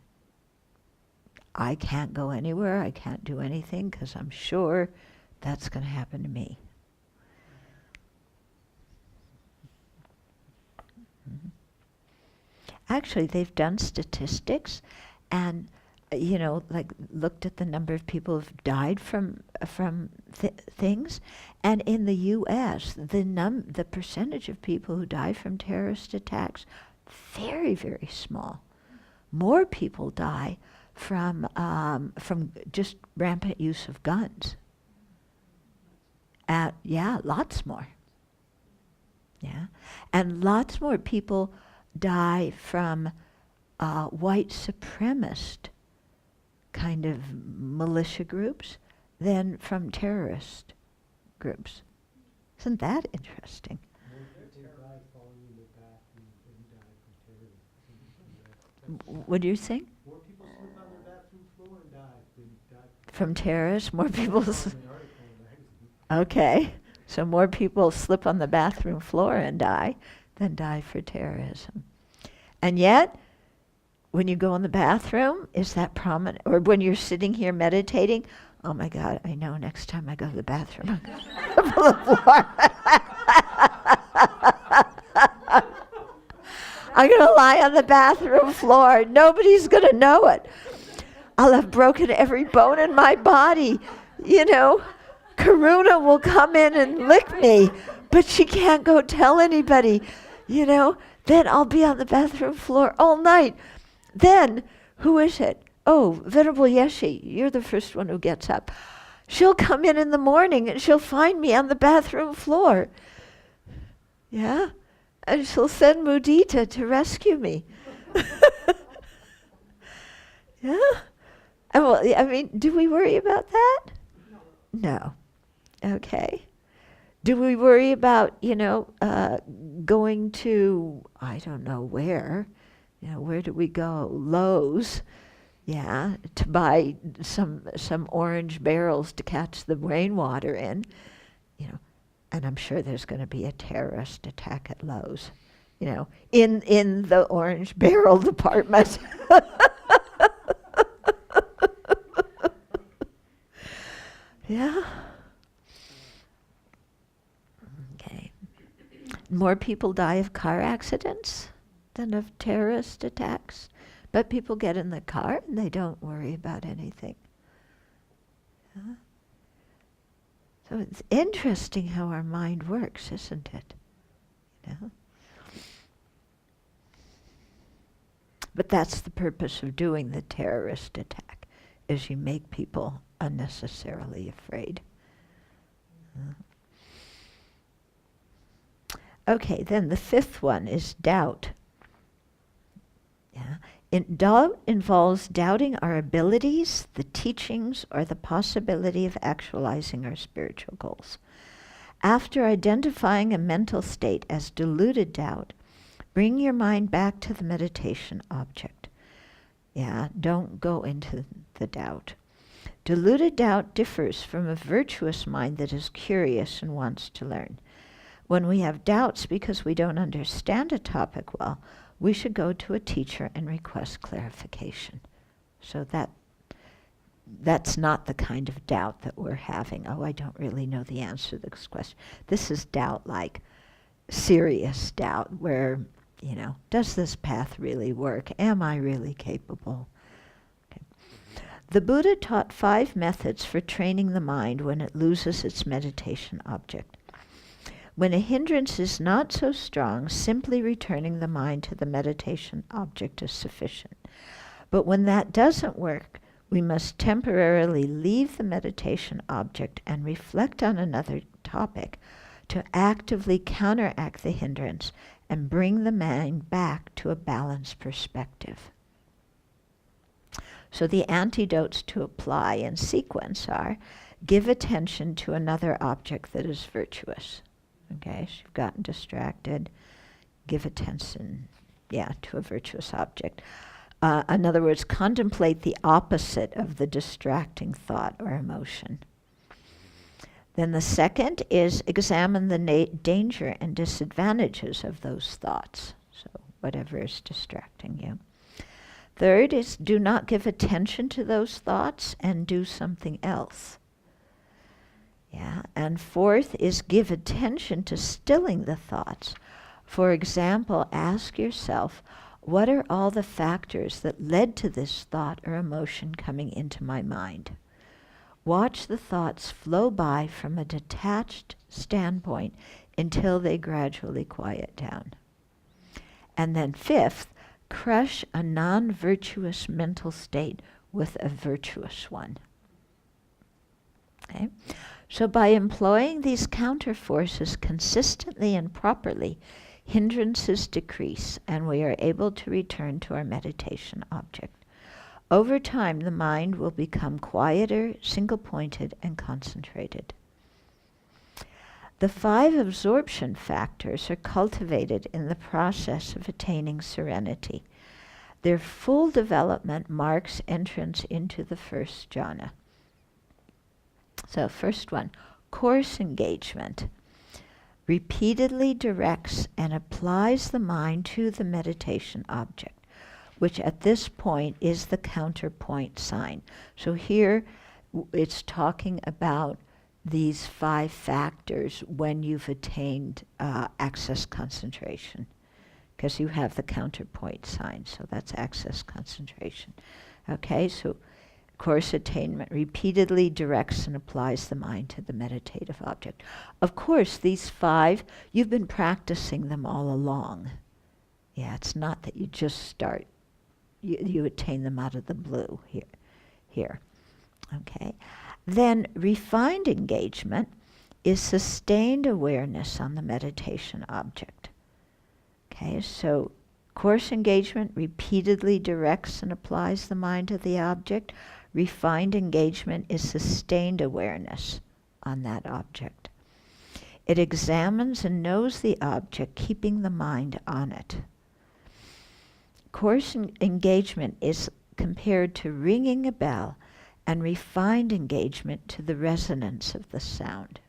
I can't go anywhere, I can't do anything because I'm sure that's going to happen to me. Mm-hmm. Actually, they've done statistics and you know, like looked at the number of people who've died from things, and in the U.S., the percentage of people who die from terrorist attacks, very, very small. More people die from just rampant use of guns. Yeah, lots more. Yeah, and lots more people die from white supremacist kind of militia groups than from terrorist groups. Isn't that interesting? What do you think? More people slip on the bathroom floor and die. From terrorists? More people... Okay, so more people slip on the bathroom floor and die than die for terrorism. And yet, when you go in the bathroom, is that prominent? Or when you're sitting here meditating, oh my God, I know next time I go to the bathroom, I'm on the floor. I'm going to lie on the bathroom floor. Nobody's going to know it. I'll have broken every bone in my body. You know, Karuna will come in and lick me, but she can't go tell anybody. You know, then I'll be on the bathroom floor all night. Then, who is it? Oh, Venerable Yeshe, you're the first one who gets up. She'll come in the morning and she'll find me on the bathroom floor. Yeah? And she'll send Mudita to rescue me. Yeah? And well, I mean, do we worry about that? No. Okay. Do we worry about, you know, going to, I don't know where, you know, where do we go? Lowe's, yeah, to buy some orange barrels to catch the rainwater in, you know, and I'm sure there's going to be a terrorist attack at Lowe's, you know, in the orange barrel department. Yeah. Okay. more people die of car accidents than of terrorist attacks. But people get in the car and they don't worry about anything. Yeah? So it's interesting how our mind works, isn't it? You know? But that's the purpose of doing the terrorist attack, is you make people unnecessarily afraid. Okay, then the fifth one is doubt. Yeah. Doubt involves doubting our abilities, the teachings, or the possibility of actualizing our spiritual goals. After identifying a mental state as deluded doubt, bring your mind back to the meditation object. Yeah, don't go into the doubt. Deluded doubt differs from a virtuous mind that is curious and wants to learn. When we have doubts because we don't understand a topic well, we should go to a teacher and request clarification. So that's not the kind of doubt that we're having. Oh, I don't really know the answer to this question. This is doubt like serious doubt where, you know, does this path really work? Am I really capable? Okay. The Buddha taught 5 methods for training the mind when it loses its meditation object. When a hindrance is not so strong, simply returning the mind to the meditation object is sufficient. But when that doesn't work, we must temporarily leave the meditation object and reflect on another topic to actively counteract the hindrance and bring the mind back to a balanced perspective. So the antidotes to apply in sequence are: give attention to another object that is virtuous. Okay, so you've gotten distracted, give attention, to a virtuous object. In other words, contemplate the opposite of the distracting thought or emotion. Then the second is examine the danger and disadvantages of those thoughts, so whatever is distracting you. Third is do not give attention to those thoughts and do something else. Yeah, and fourth is give attention to stilling the thoughts. For example, ask yourself, what are all the factors that led to this thought or emotion coming into my mind? Watch the thoughts flow by from a detached standpoint until they gradually quiet down. And then fifth, crush a non-virtuous mental state with a virtuous one. Okay? So by employing these counterforces consistently and properly, hindrances decrease and we are able to return to our meditation object. Over time, the mind will become quieter, single-pointed, and concentrated. The 5 absorption factors are cultivated in the process of attaining serenity. Their full development marks entrance into the first jhana. So first one, course engagement. Repeatedly directs and applies the mind to the meditation object, which at this point is the counterpoint sign. So here it's talking about these 5 factors when you've attained access concentration, because you have the counterpoint sign, so that's access concentration. Okay, so course attainment repeatedly directs and applies the mind to the meditative object. Of course, these 5, you've been practicing them all along. Yeah, it's not that you just start. You attain them out of the blue here. Okay. Then refined engagement is sustained awareness on the meditation object. Okay, so course engagement repeatedly directs and applies the mind to the object. Refined engagement is sustained awareness on that object. It examines and knows the object, keeping the mind on it. Course engagement is compared to ringing a bell, and refined engagement to the resonance of the sound.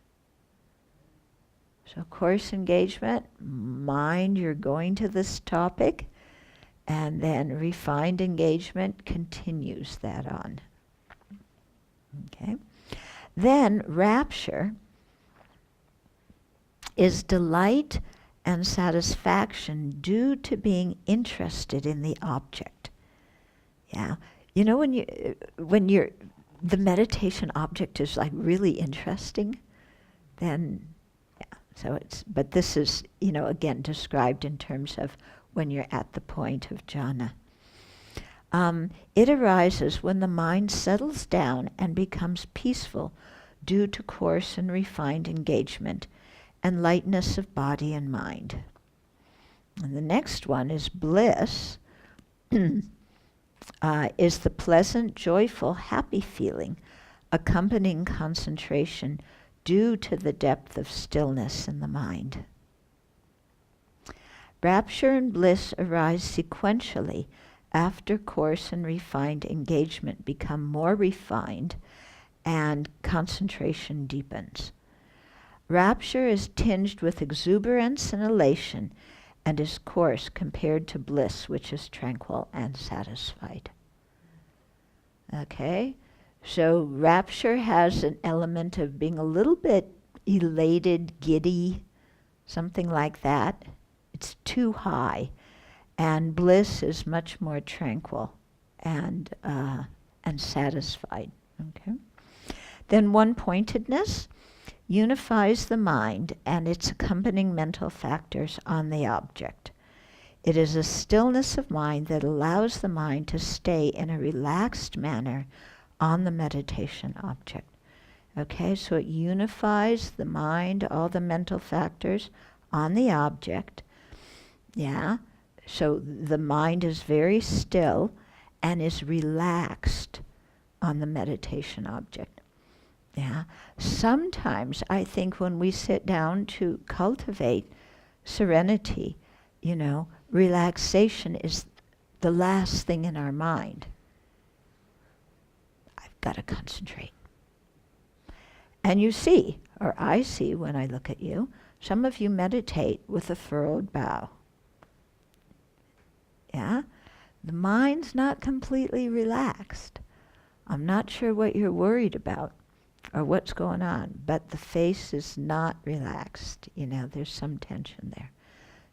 So course engagement, mind, you're going to this topic, and then refined engagement continues that on. Okay. Then rapture is delight and satisfaction due to being interested in the object. Yeah. You know, when the meditation object is like really interesting, then, yeah. So but this is, again, described in terms of when you're at the point of jhana. It arises when the mind settles down and becomes peaceful due to coarse and refined engagement and lightness of body and mind. And the next one is bliss, is the pleasant, joyful, happy feeling accompanying concentration due to the depth of stillness in the mind. Rapture and bliss arise sequentially after coarse and refined engagement become more refined and concentration deepens. Rapture is tinged with exuberance and elation and is coarse compared to bliss, which is tranquil and satisfied. Okay? So rapture has an element of being a little bit elated, giddy, something like that. It's too high. And bliss is much more tranquil and satisfied. Okay? Then one-pointedness unifies the mind and its accompanying mental factors on the object. It is a stillness of mind that allows the mind to stay in a relaxed manner on the meditation object. Okay, so it unifies the mind, all the mental factors on the object. Yeah, so the mind is very still and is relaxed on the meditation object. Yeah. Sometimes I think when we sit down to cultivate serenity, relaxation is the last thing in our mind. I've got to concentrate. And you see, or I see when I look at you, some of you meditate with a furrowed brow. Yeah? The mind's not completely relaxed. I'm not sure what you're worried about or what's going on, but the face is not relaxed. There's some tension there.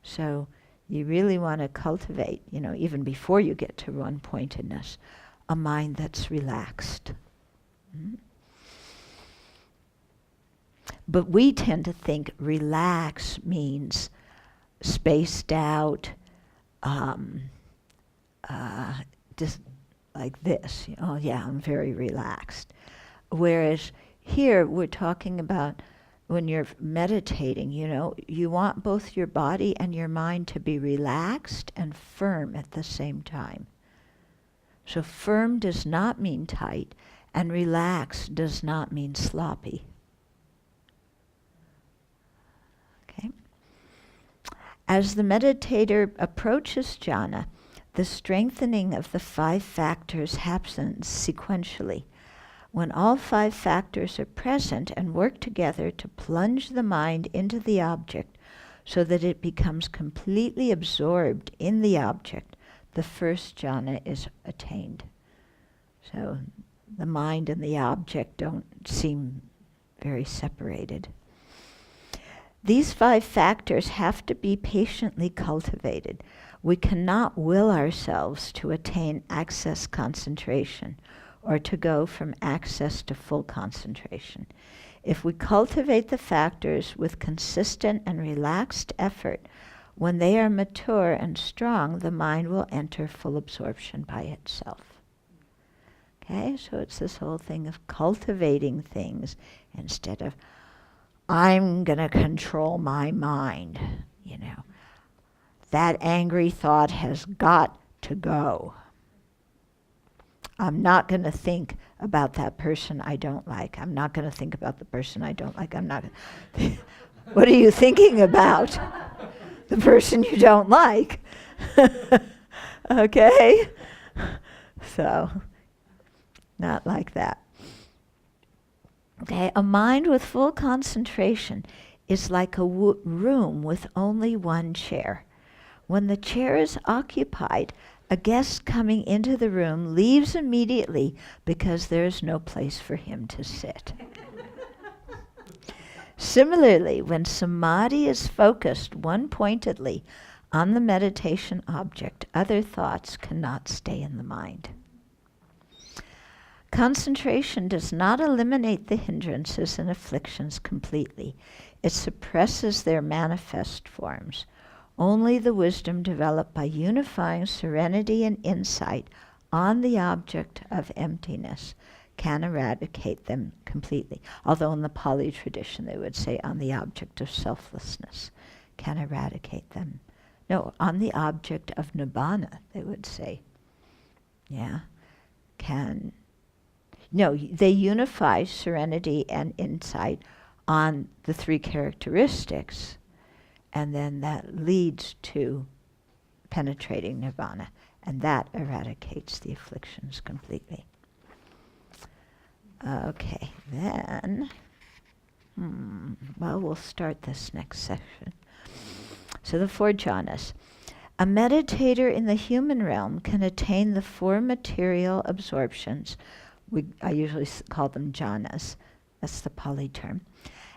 So you really want to cultivate, even before you get to one-pointedness, a mind that's relaxed. Mm-hmm. But we tend to think relax means spaced out, just like this. Oh yeah, I'm very relaxed. Whereas here we're talking about when you're meditating, you want both your body and your mind to be relaxed and firm at the same time. So firm does not mean tight, and relaxed does not mean sloppy. Okay? As the meditator approaches jhana, the strengthening of the 5 factors happens sequentially. When all 5 factors are present and work together to plunge the mind into the object so that it becomes completely absorbed in the object, the first jhana is attained. So the mind and the object don't seem very separated. These 5 factors have to be patiently cultivated. We cannot will ourselves to attain access concentration or to go from access to full concentration. If we cultivate the factors with consistent and relaxed effort, when they are mature and strong, the mind will enter full absorption by itself. Okay, so it's this whole thing of cultivating things instead of, I'm going to control my mind, That angry thought has got to go. I'm not going to think about that person I don't like. I'm not going to think about the person I don't like. What are you thinking about? The person you don't like. Okay? So, not like that. Okay, a mind with full concentration is like a room with only one chair. When the chair is occupied, a guest coming into the room leaves immediately because there is no place for him to sit. Similarly, when samadhi is focused one-pointedly on the meditation object, other thoughts cannot stay in the mind. Concentration does not eliminate the hindrances and afflictions completely. It suppresses their manifest forms. Only the wisdom developed by unifying serenity and insight on the object of emptiness can eradicate them completely. Although in the Pali tradition they would say on the object of selflessness can eradicate them. No, on the object of nibbana, they would say. Yeah, can. No, they unify serenity and insight on the three characteristics, and then that leads to penetrating nirvana, and that eradicates the afflictions completely. Okay, then, well, we'll start this next section. So the 4 jhanas. A meditator in the human realm can attain the 4 material absorptions. I usually call them jhanas. That's the Pali term.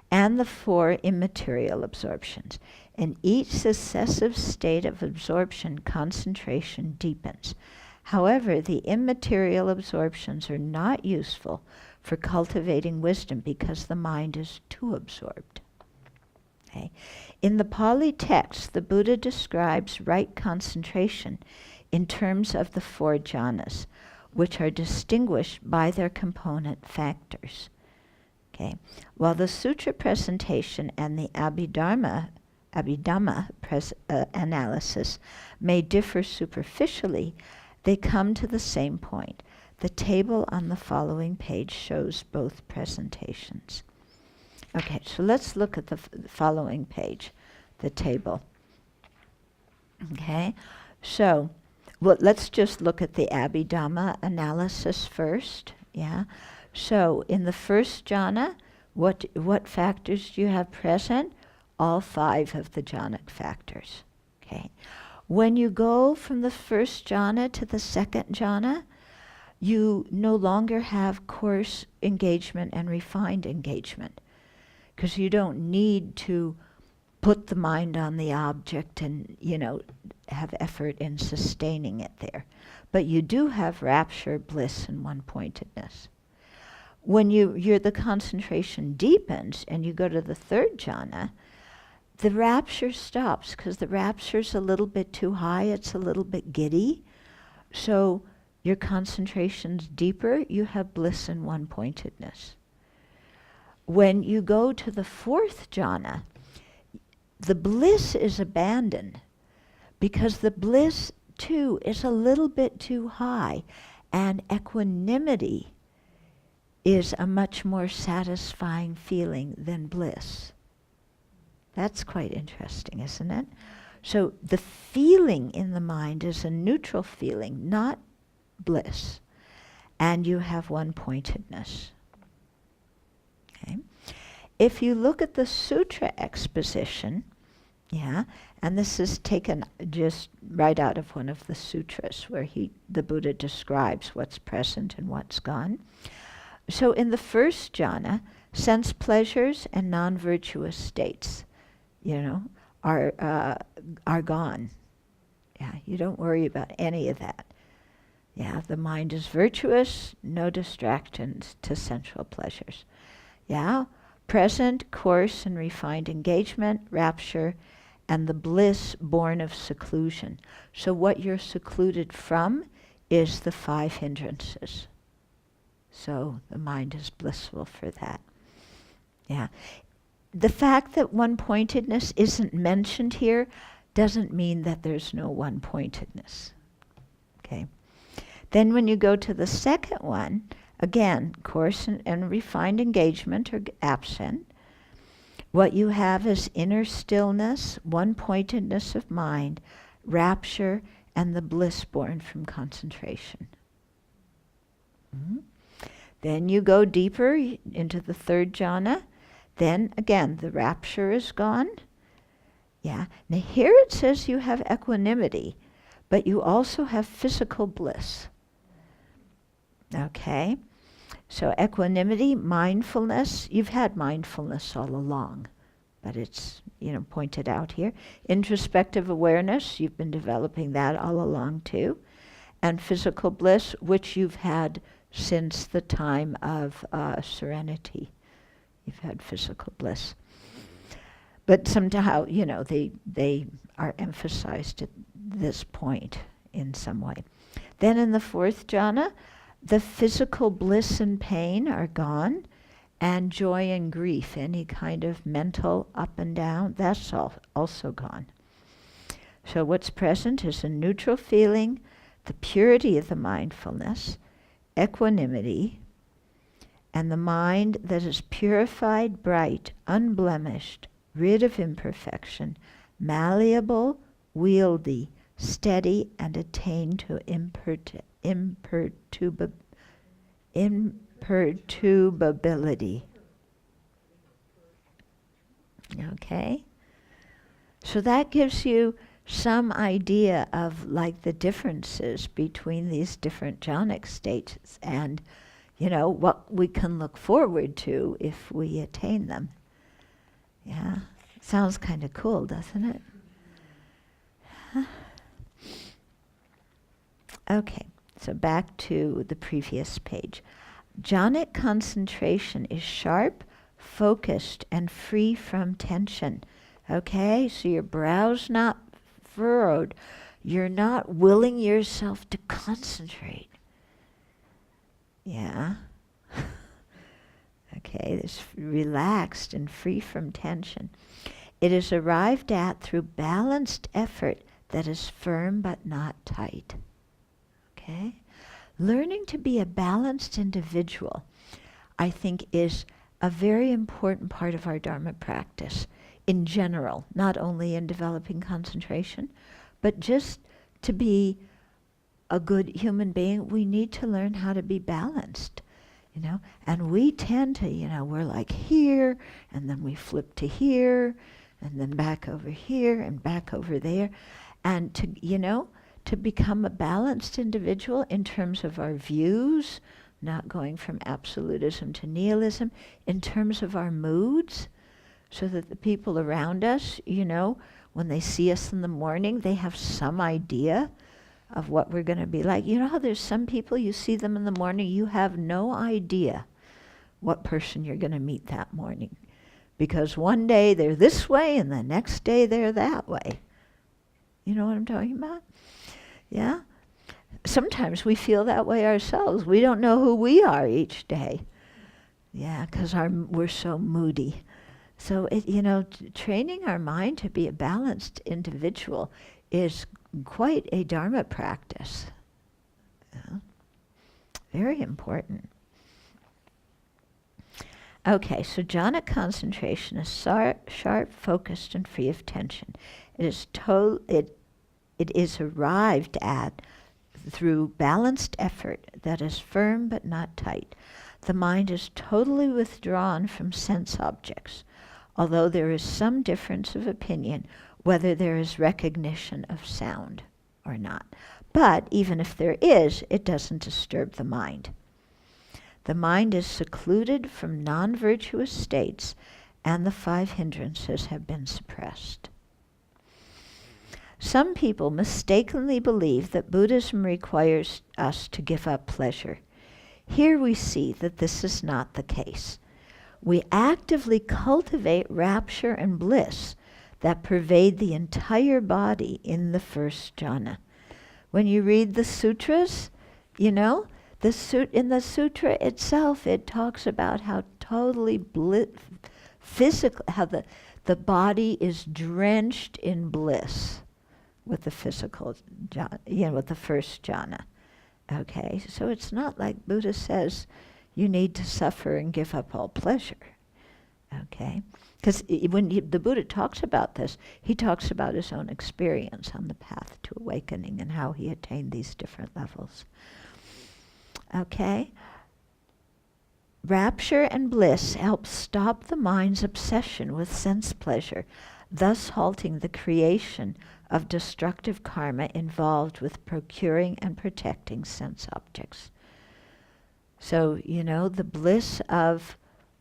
And the 4 immaterial absorptions. In each successive state of absorption, concentration deepens. However, the immaterial absorptions are not useful for cultivating wisdom because the mind is too absorbed. Okay. In the Pali text, the Buddha describes right concentration in terms of the 4 jhanas, which are distinguished by their component factors. Okay. While the sutra presentation and the Abhidhamma analysis may differ superficially, they come to the same point. The table on the following page shows both presentations. Okay, so let's look at the following page, the table. Okay, so let's just look at the Abhidhamma analysis first. Yeah, so in the first jhana, what factors do you have present? All 5 of the jhanic factors. Okay, when you go from the first jhana to the second jhana, you no longer have coarse engagement and refined engagement, because you don't need to put the mind on the object and, have effort in sustaining it there. But you do have rapture, bliss, and one-pointedness. When the concentration deepens and you go to the third jhana, the rapture stops because the rapture's a little bit too high, it's a little bit giddy. So your concentration's deeper, you have bliss and one-pointedness. When you go to the 4th jhana, the bliss is abandoned because the bliss too is a little bit too high, and equanimity is a much more satisfying feeling than bliss. That's quite interesting, isn't it? So the feeling in the mind is a neutral feeling, not bliss, and you have one-pointedness. Okay. If you look at the sutra exposition, and this is taken just right out of one of the sutras where the Buddha describes what's present and what's gone. So in the first jhana, sense pleasures and non-virtuous states, are gone. Yeah, you don't worry about any of that. Yeah, the mind is virtuous, no distractions to sensual pleasures. Yeah, present, coarse, and refined engagement, rapture, and the bliss born of seclusion. So what you're secluded from is the 5 hindrances. So the mind is blissful for that. Yeah. The fact that one-pointedness isn't mentioned here doesn't mean that there's no one-pointedness. Okay. Then when you go to the second one, again, coarse and refined engagement are absent. What you have is inner stillness, one-pointedness of mind, rapture, and the bliss born from concentration. Then you go deeper into the third jhana. Then again, the rapture is gone. Yeah. Now here it says you have equanimity, but you also have physical bliss. Okay. So equanimity, mindfulness, you've had mindfulness all along, but it's, pointed out here. Introspective awareness, you've been developing that all along too. And physical bliss, which you've had since the time of serenity. You've had physical bliss. But somehow, they are emphasized at this point in some way. Then in the fourth jhana, the physical bliss and pain are gone, and joy and grief, any kind of mental up and down, that's also gone. So what's present is a neutral feeling, the purity of the mindfulness, equanimity, and the mind that is purified, bright, unblemished, rid of imperfection, malleable, wieldy, steady, and attained to imperturbability. Okay? So that gives you some idea of like the differences between these different jhanic states and, what we can look forward to if we attain them. Yeah? Sounds kind of cool, doesn't it? Huh. Okay. So back to the previous page. Jhanic concentration is sharp, focused, and free from tension. Okay, so your brow's not furrowed. You're not willing yourself to concentrate. Yeah. Okay, it's relaxed and free from tension. It is arrived at through balanced effort that is firm but not tight. Okay? Learning to be a balanced individual, I think, is a very important part of our Dharma practice in general, not only in developing concentration, but just to be a good human being, we need to learn how to be balanced, And we tend to, we're like here, and then we flip to here, and then back over here, and back over there. And to become a balanced individual in terms of our views, not going from absolutism to nihilism, in terms of our moods, so that the people around us, when they see us in the morning, they have some idea of what we're going to be like. You know how there's some people, you see them in the morning, you have no idea what person you're going to meet that morning. Because one day they're this way, and the next day they're that way. You know what I'm talking about? Yeah? Sometimes we feel that way ourselves. We don't know who we are each day. Yeah, because we're so moody. So, training our mind to be a balanced individual is quite a Dharma practice. Yeah. Very important. Okay, so jhana concentration is sharp, focused, and free of tension. It is arrived at through balanced effort that is firm but not tight. The mind is totally withdrawn from sense objects, although there is some difference of opinion whether there is recognition of sound or not. But even if there is, it doesn't disturb the mind. The mind is secluded from non-virtuous states, and the 5 hindrances have been suppressed. Some people mistakenly believe that Buddhism requires us to give up pleasure. Here we see that this is not the case. We actively cultivate rapture and bliss that pervade the entire body in the first jhana. When you read the sutras, in the sutra itself, it talks about how totally physical, how the body is drenched in bliss with the physical jhana, with the first jhana. Okay, so it's not like Buddha says you need to suffer and give up all pleasure. Okay, because when the Buddha talks about this, he talks about his own experience on the path to awakening and how he attained these different levels. Okay, rapture and bliss help stop the mind's obsession with sense pleasure, thus halting the creation of destructive karma involved with procuring and protecting sense objects. So, the bliss of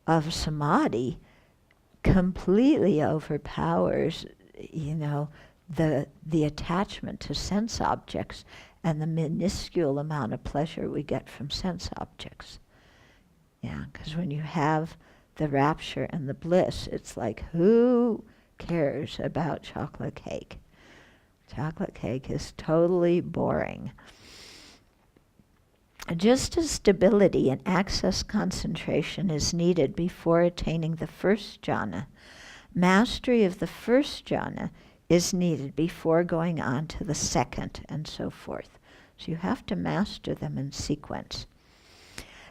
samadhi completely overpowers, the attachment to sense objects and the minuscule amount of pleasure we get from sense objects. Yeah, because when you have the rapture and the bliss, it's like, who cares about chocolate cake? Chocolate cake is totally boring. Just as stability and access concentration is needed before attaining the first jhana, mastery of the first jhana is needed before going on to the second, and so forth. So you have to master them in sequence.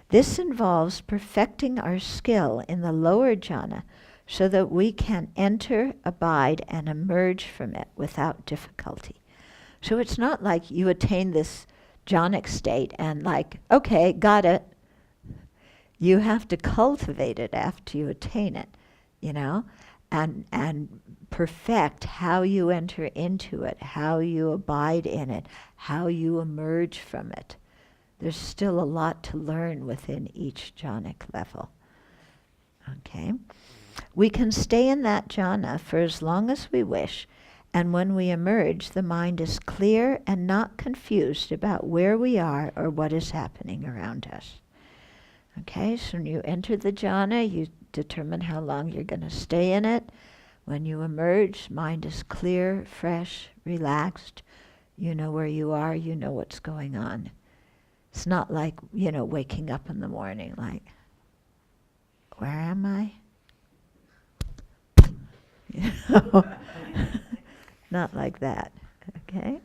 This involves perfecting our skill in the lower jhana so that we can enter, abide, and emerge from it without difficulty. So it's not like you attain this jhanic state and okay, got it. You have to cultivate it after you attain it, and perfect how you enter into it, how you abide in it, how you emerge from it. There's still a lot to learn within each jhanic level. Okay? We can stay in that jhana for as long as we wish, and when we emerge, the mind is clear and not confused about where we are or what is happening around us. Okay, so when you enter the jhana, you determine how long you're going to stay in it. When you emerge, mind is clear, fresh, relaxed. You know where you are, you know what's going on. It's not like, waking up in the morning like, where am I? Not like that, okay?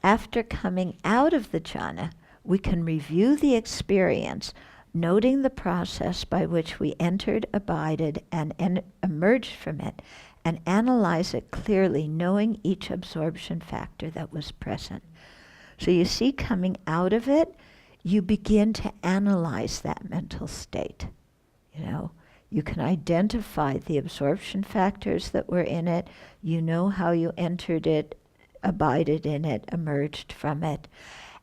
After coming out of the jhana, we can review the experience, noting the process by which we entered, abided, and emerged from it, and analyze it clearly, knowing each absorption factor that was present. So you see, coming out of it, you begin to analyze that mental state. You can identify the absorption factors that were in it. You know how you entered it, abided in it, emerged from it.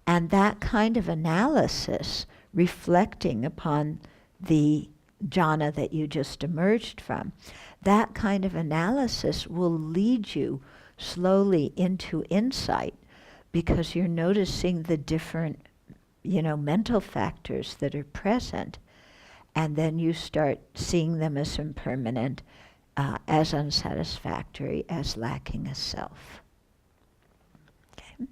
And that kind of analysis, reflecting upon the jhana that you just emerged from, that kind of analysis will lead you slowly into insight, because you're noticing the different, mental factors that are present. And then you start seeing them as impermanent, as unsatisfactory, as lacking a self. Okay.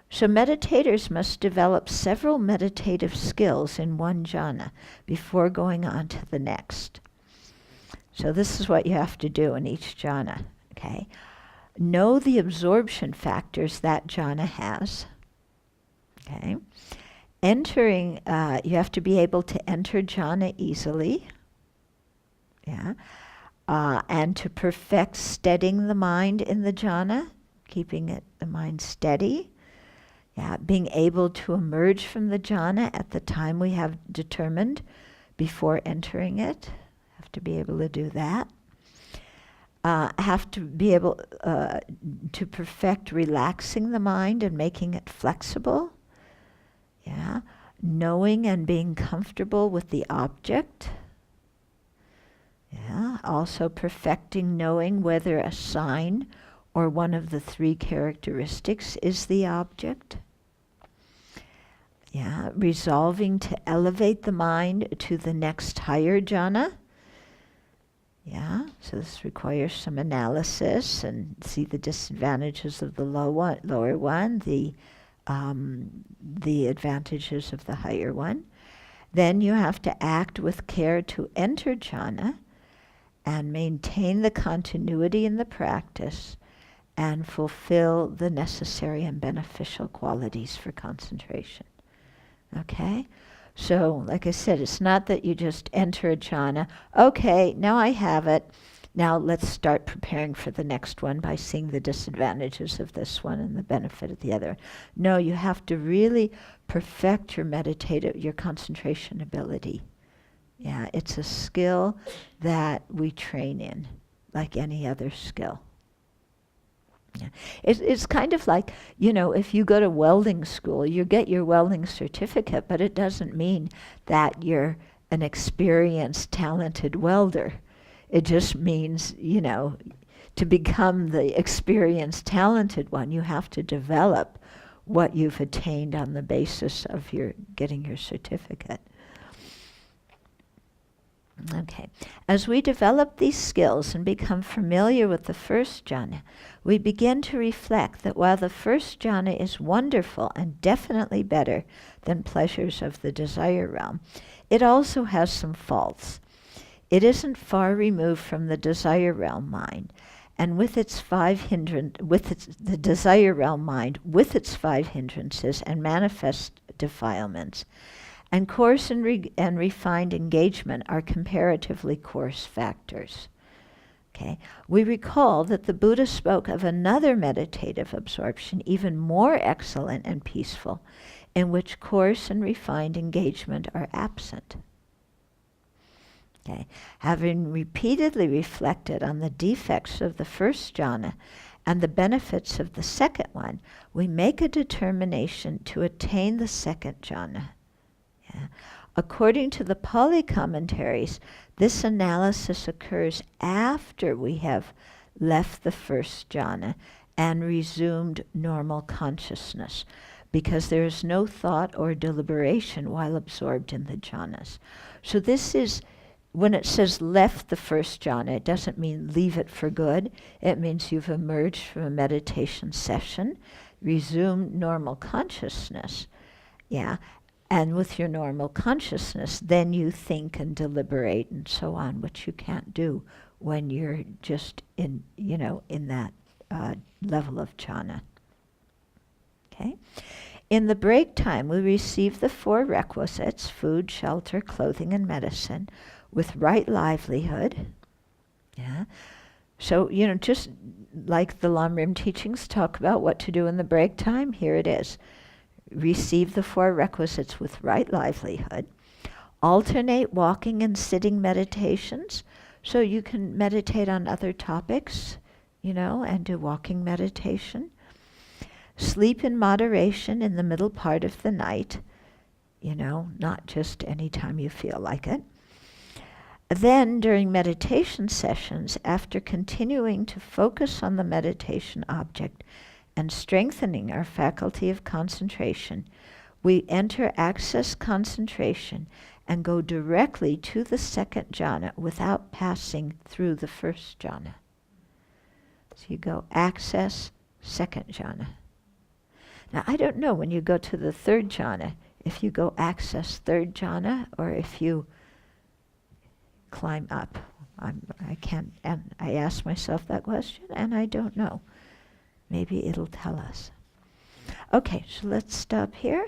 So meditators must develop several meditative skills in one jhana before going on to the next. So this is what you have to do in each jhana. Okay. Know the absorption factors that jhana has. Okay. Entering, you have to be able to enter jhana easily, and to perfect steadying the mind in the jhana, keeping the mind steady, being able to emerge from the jhana at the time we have determined before entering it, have to be able to do that. Have to be able to perfect relaxing the mind and making it flexible. Knowing and being comfortable with the object. Also perfecting knowing whether a sign or one of the three characteristics is the object. Resolving to elevate the mind to the next higher jhana. So this requires some analysis and see the disadvantages of the lower one, the advantages of the higher one. Then you have to act with care to enter jhana and maintain the continuity in the practice and fulfill the necessary and beneficial qualities for concentration. Okay? So, like I said, it's not that you just enter a jhana, okay, now I have it, now let's start preparing for the next one by seeing the disadvantages of this one and the benefit of the other. No, you have to really perfect your concentration ability. It's a skill that we train in, like any other skill. Yeah. It's kind of like, if you go to welding school, you get your welding certificate, but it doesn't mean that you're an experienced, talented welder. It just means, to become the experienced, talented one, you have to develop what you've attained on the basis of your getting your certificate. Okay. As we develop these skills and become familiar with the first jhana, we begin to reflect that while the first jhana is wonderful and definitely better than pleasures of the desire realm, it also has some faults. It isn't far removed from the desire realm mind, and with its the desire realm mind with its 5 hindrances and manifest defilements, and coarse and refined engagement are comparatively coarse factors. Okay. We recall that the Buddha spoke of another meditative absorption, even more excellent and peaceful, in which coarse and refined engagement are absent. Okay. Having repeatedly reflected on the defects of the first jhana and the benefits of the second one, we make a determination to attain the second jhana. Yeah. According to the Pali commentaries, this analysis occurs after we have left the first jhana and resumed normal consciousness, because there is no thought or deliberation while absorbed in the jhanas. So this is, when it says left the first jhana, it doesn't mean leave it for good. It means you've emerged from a meditation session, resumed normal consciousness. Yeah. And with your normal consciousness, then you think and deliberate and so on, which you can't do when you're just in that level of jhana. Okay? In the break time, we receive the 4 requisites: food, shelter, clothing, and medicine, with right livelihood. Yeah. So, just like the Lamrim teachings talk about what to do in the break time, here it is. Receive the 4 requisites with right livelihood. Alternate walking and sitting meditations, so you can meditate on other topics, and do walking meditation. Sleep in moderation in the middle part of the night, not just any time you feel like it. Then, during meditation sessions, after continuing to focus on the meditation object and strengthening our faculty of concentration, we enter access concentration and go directly to the second jhana without passing through the first jhana. So you go access, second jhana. Now, I don't know when you go to the third jhana, if you go access third jhana or if you climb up. I can't, and I asked myself that question and I don't know. Maybe it'll tell us. Okay, so let's stop here.